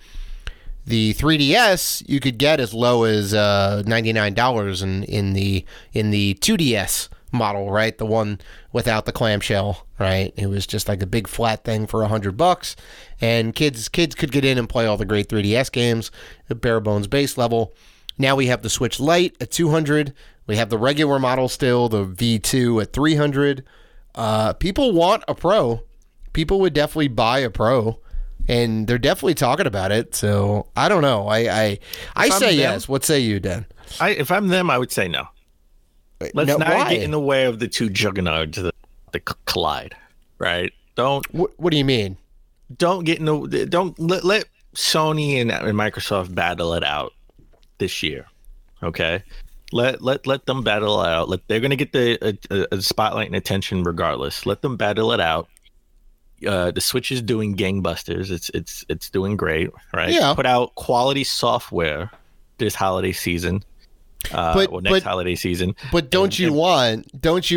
3DS you could get as low as $99 in the 2DS model, right? The one without the clamshell, right? It was just like a big flat thing for $100, and kids could get in and play all the great 3DS games at bare bones base level. Now we have the Switch Lite at $200. We have the regular model still, the V2 at $300. People want a Pro. People would definitely buy a Pro, and they're definitely talking about it. So I don't know. I say yes. What say you, Dan? If I'm them, I would say no. Let's not get in the way of the two juggernauts that collide, right? Don't. What do you mean? Don't get in the. Don't let Sony and Microsoft battle it out this year, okay? Let them battle it out. They're going to get the spotlight and attention regardless. Let them battle it out. The Switch is doing gangbusters. It's doing great, right? Yeah. Put out quality software this holiday season. Next holiday season. But don't you want those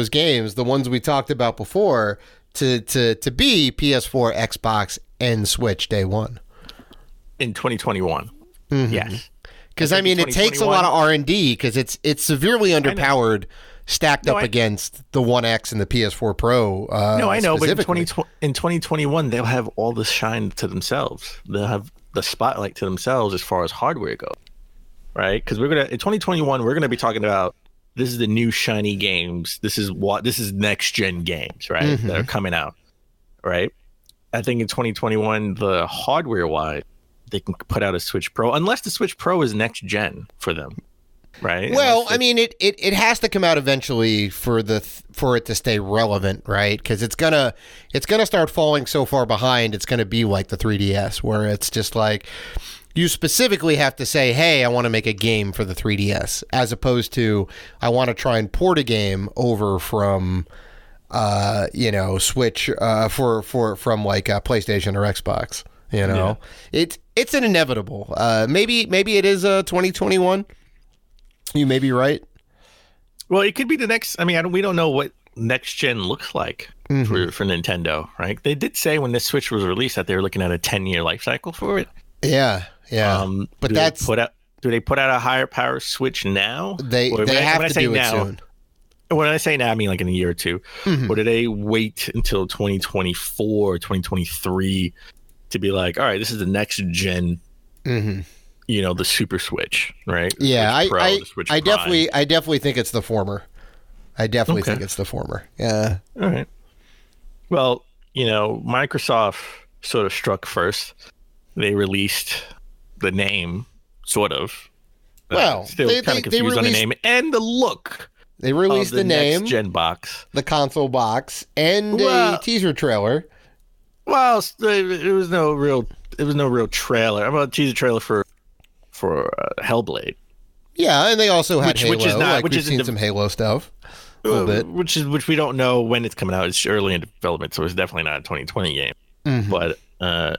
games, the ones we talked about before, to be PS4, Xbox, and Switch day one in 2021? Yes, because it takes a lot of R&D because it's severely underpowered, stacked up against the One X and the PS4 Pro. I know, but in 2021 they'll have all the shine to themselves. They'll have the spotlight to themselves as far as hardware goes. Right, because in 2021 we're gonna be talking about this is the new shiny games. This is next gen games, right? That are coming out, right? I think in 2021 the hardware wise they can put out a Switch Pro unless the Switch Pro is next gen for them, right? Well, it has to come out eventually for it to stay relevant, right? Because it's gonna start falling so far behind. It's gonna be like the 3DS where it's just like. You specifically have to say, hey, I want to make a game for the 3DS, as opposed to I want to try and port a game over from, Switch from like PlayStation or Xbox. It's an inevitable. Maybe it is 2021. You may be right. Well, it could be the next. We don't know what next gen looks like for Nintendo, right? They did say when this Switch was released that they were looking at a 10-year life cycle for it. Yeah. But do they put out a higher power Switch now? They have to do it soon. When I say now, I mean like in a year or two. Or do they wait until 2024, 2023 to be like, all right, this is the next gen, the Super Switch, right? Yeah, Switch Pro, the Switch I Prime. definitely think it's the former. I definitely think it's the former. Yeah. All right. Well, Microsoft sort of struck first. They released the name, sort of. Well, still kind of confused on the name and the look. They released the name, next gen box, the console box, and a teaser trailer. Well, it was no real trailer. I'm a teaser trailer for Hellblade. Yeah, and they also had Halo. Which is not, we've seen some Halo stuff. A little bit. Which we don't know when it's coming out. It's early in development, so it's definitely not a 2020 game. But the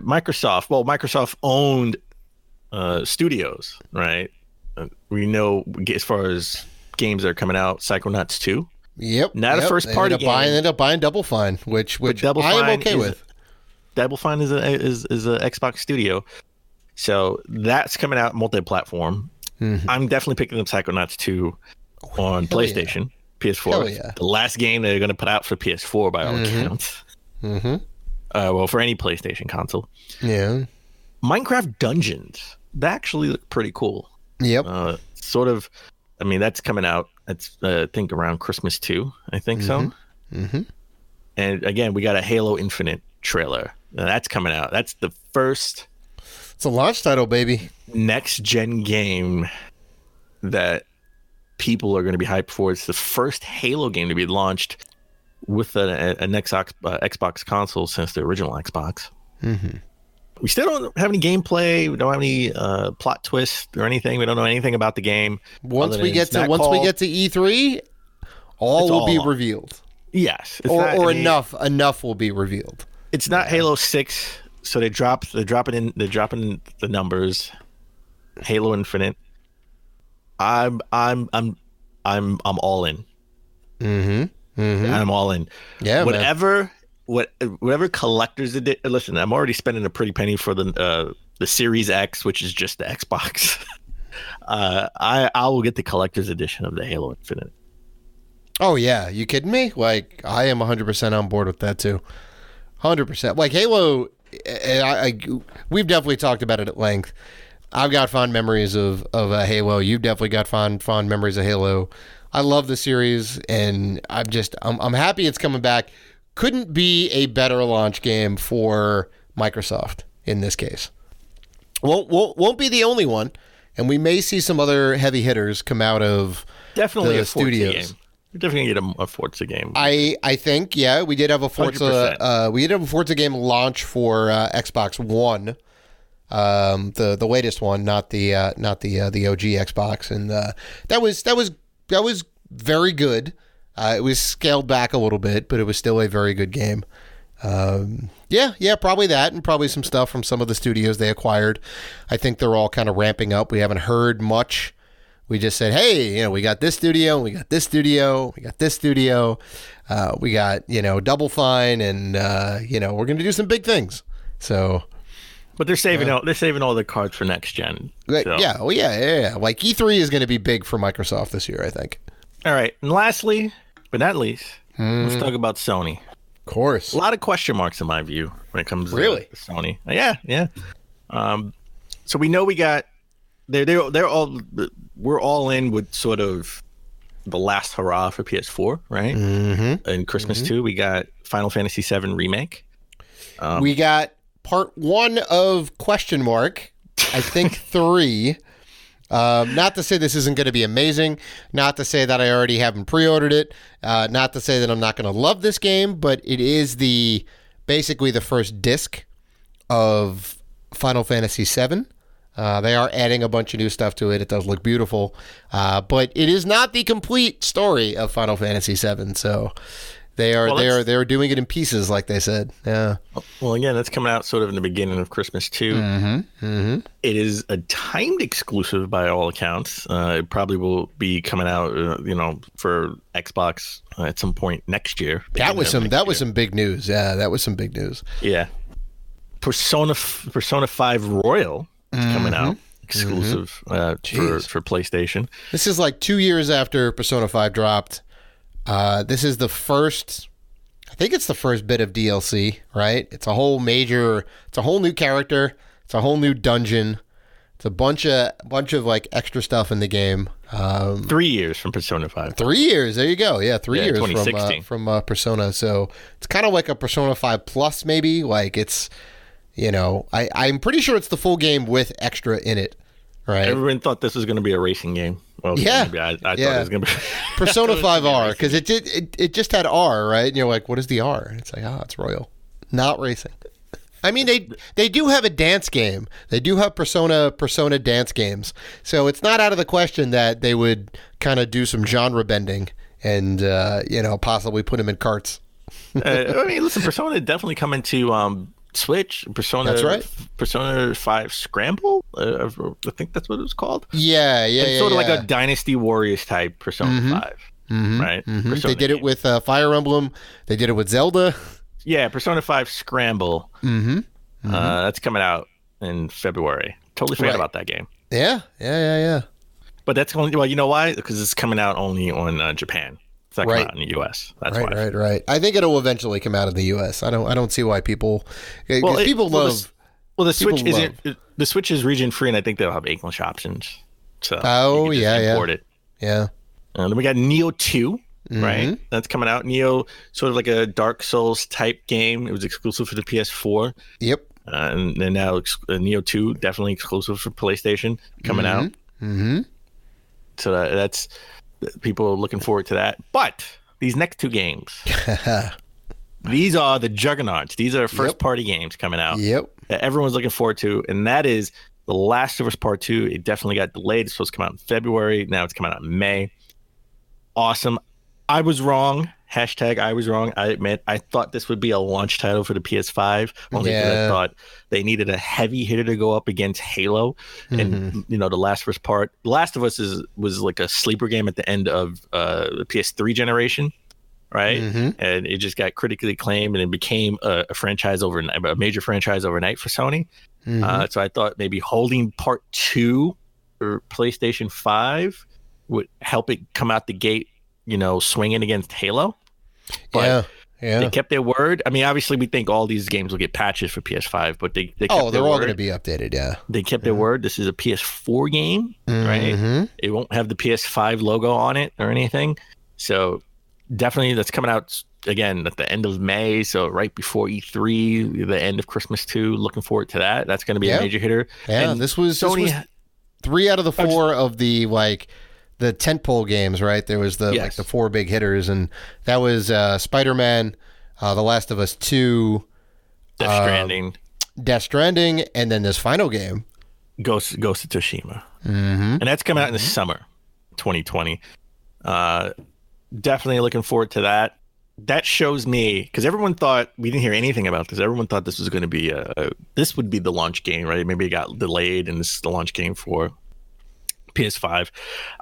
Microsoft owned studios, right? We know as far as games that are coming out, Psychonauts 2. Yep. Not a first party game. They ended up buying Double Fine, which Double I am Fine okay with. Double Fine is a Xbox studio, so that's coming out multi-platform. I'm definitely picking up Psychonauts 2 on PlayStation, PS4. The last game they're going to put out for PS4 by all accounts. Well, for any PlayStation console. Yeah. Minecraft Dungeons. That actually looked pretty cool. Yep. Sort of. I mean, that's coming out. It's I think around Christmas too. I think so. And again, we got a Halo Infinite trailer. That's coming out. That's the first. It's a launch title, baby. Next gen game that people are going to be hyped for. It's the first Halo game to be launched with an Xbox console since the original Xbox. We still don't have any gameplay. We don't have any plot twists or anything. We don't know anything about the game. Once we get to E3, all will be revealed. Yes, enough will be revealed. It's not Halo 6, so they're dropping the numbers. Halo Infinite. I'm all in. I'm all in. Yeah, whatever collector's edition. Listen, I'm already spending a pretty penny for the Series X, which is just the Xbox. I will get the collector's edition of the Halo Infinite. Oh yeah, you kidding me? Like, I am 100% on board with that too. 100%. Like Halo, we've definitely talked about it at length. I've got fond memories of Halo. You've definitely got fond memories of Halo. I love the series, and I'm happy it's coming back. Couldn't be a better launch game for Microsoft in this case. Won't be the only one, and we may see some other heavy hitters come out of definitely the a studios. Forza game. We're definitely gonna get a Forza game. I think we did have a Forza. 100%. We did have a Forza game launch for Xbox One, the latest one, not the OG Xbox, and that was very good. It was scaled back a little bit, but it was still a very good game. Probably that, and probably some stuff from some of the studios they acquired. I think they're all kind of ramping up. We haven't heard much. We just said, hey, we got this studio, we got this studio, we got this studio, we got Double Fine, and we're going to do some big things. So, but they're saving all the cards for next gen. So. Yeah. Like E3 is going to be big for Microsoft this year, I think. All right, and lastly, but not least, let's talk about Sony. Of course, a lot of question marks in my view when it comes to Sony. Yeah. So we know we got we're all in with sort of the last hurrah for PS4, right? And Christmas too. We got Final Fantasy VII Remake. We got part 1 of question mark. I think 3. Not to say this isn't going to be amazing. Not to say that I already haven't pre-ordered it. Not to say that I'm not going to love this game, but it is basically the first disc of Final Fantasy VII. They are adding a bunch of new stuff to it. It does look beautiful, but it is not the complete story of Final Fantasy VII. So they are doing it in pieces, like they said. Yeah. Well, again, that's coming out sort of in the beginning of Christmas too. It is a timed exclusive by all accounts. It probably will be coming out, for Xbox at some point next year. That was some big news. Yeah, that was some big news. Yeah. Persona 5 Royal is coming out exclusive for PlayStation. This is like 2 years after Persona 5 dropped. This is the first, I think it's the first bit of DLC, right? It's a whole new character. It's a whole new dungeon. It's a bunch of like extra stuff in the game. 3 years from Persona 5. 3 years. There you go. Yeah, 3 years 2016. from Persona. So it's kind of like a Persona 5 Plus, maybe. Like it's, I'm pretty sure it's the full game with extra in it, right? Everyone thought this was going to be a racing game. Well, yeah, maybe I thought it was going to be Persona 5R, because it just had R, right? And you're like, what is the R? And it's like, it's Royal, not racing. I mean, they do have a dance game. They do have Persona dance games. So it's not out of the question that they would kind of do some genre bending and, possibly put them in carts. I mean, listen, Persona definitely coming to Switch. Persona. That's right. Persona 5 Scramble. I think that's what it was called. Yeah. It's sort of like a Dynasty Warriors type Persona 5, right? They did it with Fire Emblem. They did it with Zelda. Yeah, Persona 5 Scramble. That's coming out in February. Totally forgot about that game. Yeah. But that's only, well, you know why? Because it's coming out only on Japan. It's not coming out in the U.S. That's why. Right. I think it'll eventually come out in the U.S. I don't see why people. People love. The Switch is region free, and I think they'll have English options. So import it. Yeah. Then we got Neo 2. Right, that's coming out. Neo, sort of like a Dark Souls type game. It was exclusive for the PS4. Yep. And then now Neo 2, definitely exclusive for PlayStation, coming out. So that's people are looking forward to that. But these next two games, these are the juggernauts. These are first party games coming out. Yep. That everyone's looking forward to, and that is The Last of Us Part 2. It definitely got delayed. It's supposed to come out in February. Now it's coming out in May. Awesome. I was wrong. Hashtag I was wrong. I admit, I thought this would be a launch title for the PS5. Only because I thought they needed a heavy hitter to go up against Halo. And, The Last of Us The Last of Us was like a sleeper game at the end of the PS3 generation, right? And it just got critically acclaimed and it became a franchise overnight, a major franchise overnight for Sony. So I thought maybe holding Part 2 for PlayStation 5 would help it come out the gate, swinging against Halo. But they kept their word. I mean, obviously, we think all these games will get patches for PS5, but they kept they're all going to be updated, They kept their word. This is a PS4 game, right? It won't have the PS5 logo on it or anything. So definitely that's coming out, again, at the end of May, so right before E3, the end of Christmas too. Looking forward to that. That's going to be a major hitter. Yeah, and this was 3 out of the 4 of the, the tentpole games, right? There was the 4 big hitters, and that was Spider-Man, The Last of Us 2, Death Stranding, and then this final game, Ghost of Tsushima. And that's coming out in the summer 2020. Definitely looking forward to that. That shows me, because everyone thought, we didn't hear anything about this, everyone thought this was going to be this would be the launch game, right? Maybe it got delayed and this is the launch game for PS5.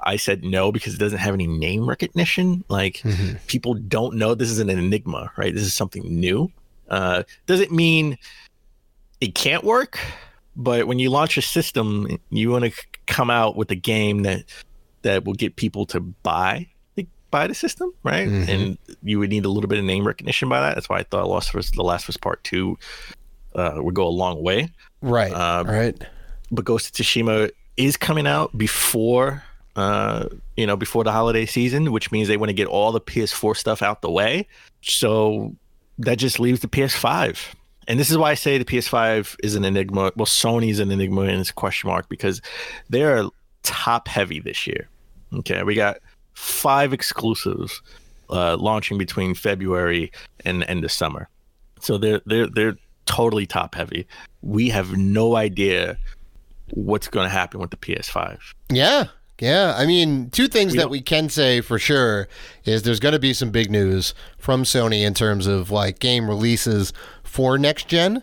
I said no because it doesn't have any name recognition. People don't know. This is an enigma, right? This is something new. Doesn't mean it can't work, but when you launch a system, you want to come out with a game that will get people to buy the system, right? And you would need a little bit of name recognition by that. That's why I thought The Last of Us Part 2 would go a long way. Right. Right. But Ghost of Tsushima is coming out before before the holiday season, which means they want to get all the PS4 stuff out the way. So that just leaves the PS5. And this is why I say the PS5 is an enigma. Well, Sony's an enigma and it's a question mark because they're top heavy this year. Okay, we got 5 exclusives launching between February and the end of summer. So they're totally top heavy. We have no idea what's going to happen with the PS5. Yeah. I mean, 2 things that we can say for sure is there's going to be some big news from Sony in terms of game releases for next gen.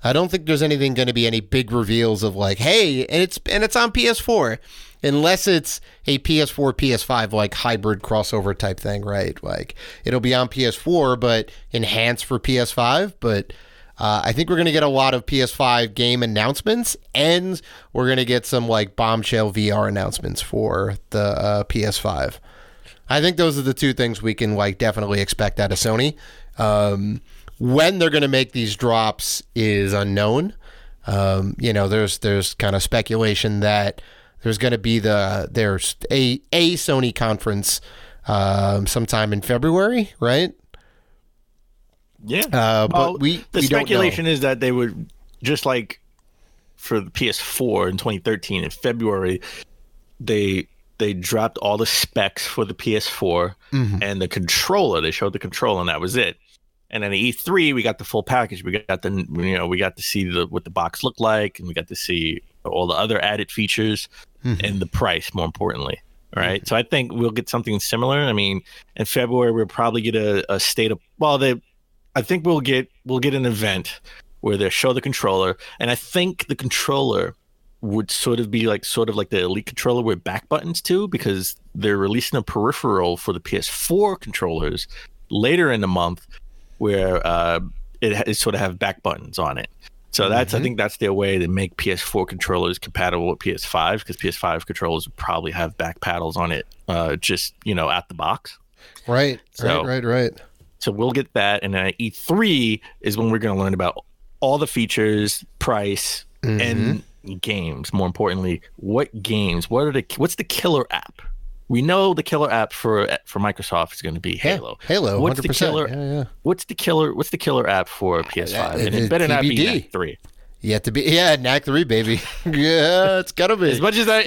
I don't think there's anything going to be any big reveals of hey, and it's on PS4, unless it's a PS4 PS5 hybrid crossover type thing, right? It'll be on PS4 but enhanced for PS5, but I think we're going to get a lot of PS5 game announcements, and we're going to get some like bombshell VR announcements for the PS5. I think those are the two things we can like definitely expect out of Sony. When they're going to make these drops is unknown. There's kind of speculation that there's going to be there's a Sony conference sometime in February, right? Yeah. But the speculation is that they would, just like for the PS4 in 2013 in February, they dropped all the specs for the PS4 and the controller. They showed the controller and that was it. And then at E3, we got the full package. We got to see what the box looked like, and we got to see all the other added features and the price, more importantly. All right. So I think we'll get something similar. I mean, in February, we'll probably get a state of, I think we'll get an event where they show the controller, and I think the controller would sort of like the Elite controller with back buttons too, because they're releasing a peripheral for the PS4 controllers later in the month where it sort of have back buttons on it. So I think that's their way to make PS4 controllers compatible with PS5, because PS5 controllers would probably have back paddles on it, just out the box. Right. Right. So we'll get that, and then at E3 is when we're going to learn about all the features, price, and games. More importantly, what games? What's the killer app? We know the killer app for Microsoft is going to be Halo. Halo. What's 100%. the killer? What's the killer app for PS5? And it better not be NAC 3. Yet to be, NAC 3, baby. Yeah, it's gotta be. As much as I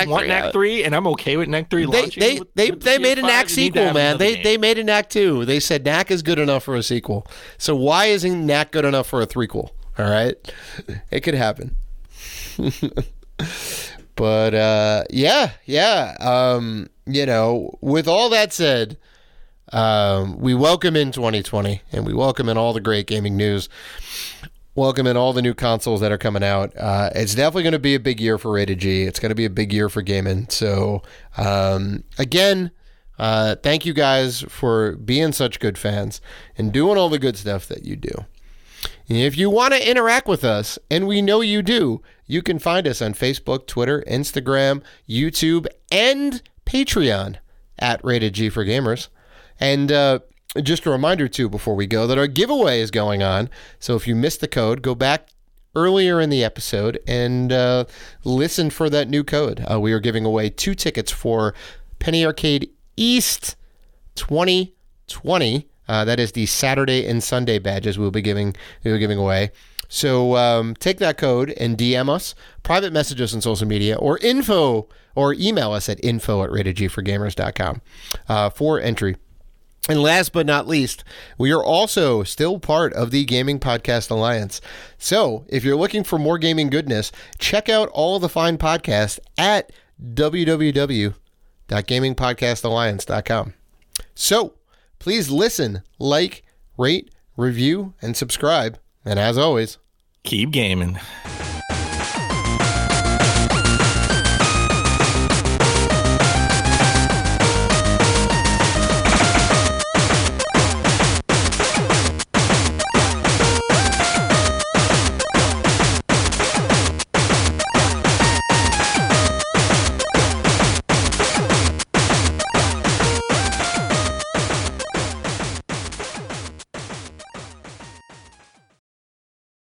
want NAC 3, and I'm okay with NAC 3 launching. They made a NAC sequel, man. They made a NAC 2. They said NAC is good enough for a sequel. So why isn't NAC good enough for a threequel? All right, it could happen. But with all that said, we welcome in 2020, and we welcome in all the great gaming news. Welcome in all the new consoles that are coming out. It's definitely going to be a big year for Rated G. It's going to be a big year for gaming. So, again, thank you guys for being such good fans and doing all the good stuff that you do. And if you want to interact with us, and we know you do, you can find us on Facebook, Twitter, Instagram, YouTube, and Patreon at Rated G for Gamers. And just a reminder, too, before we go, that our giveaway is going on. So if you missed the code, go back earlier in the episode and listen for that new code. We are giving away 2 tickets for Penny Arcade East 2020. That is the Saturday and Sunday badges we'll be giving away. So take that code and DM us, private message us on social media, or email us at info@ratedgforgamers.com for entry. And last but not least, we are also still part of the Gaming Podcast Alliance. So if you're looking for more gaming goodness, check out all the fine podcasts at www.gamingpodcastalliance.com. So please listen, like, rate, review, and subscribe. And as always, keep gaming.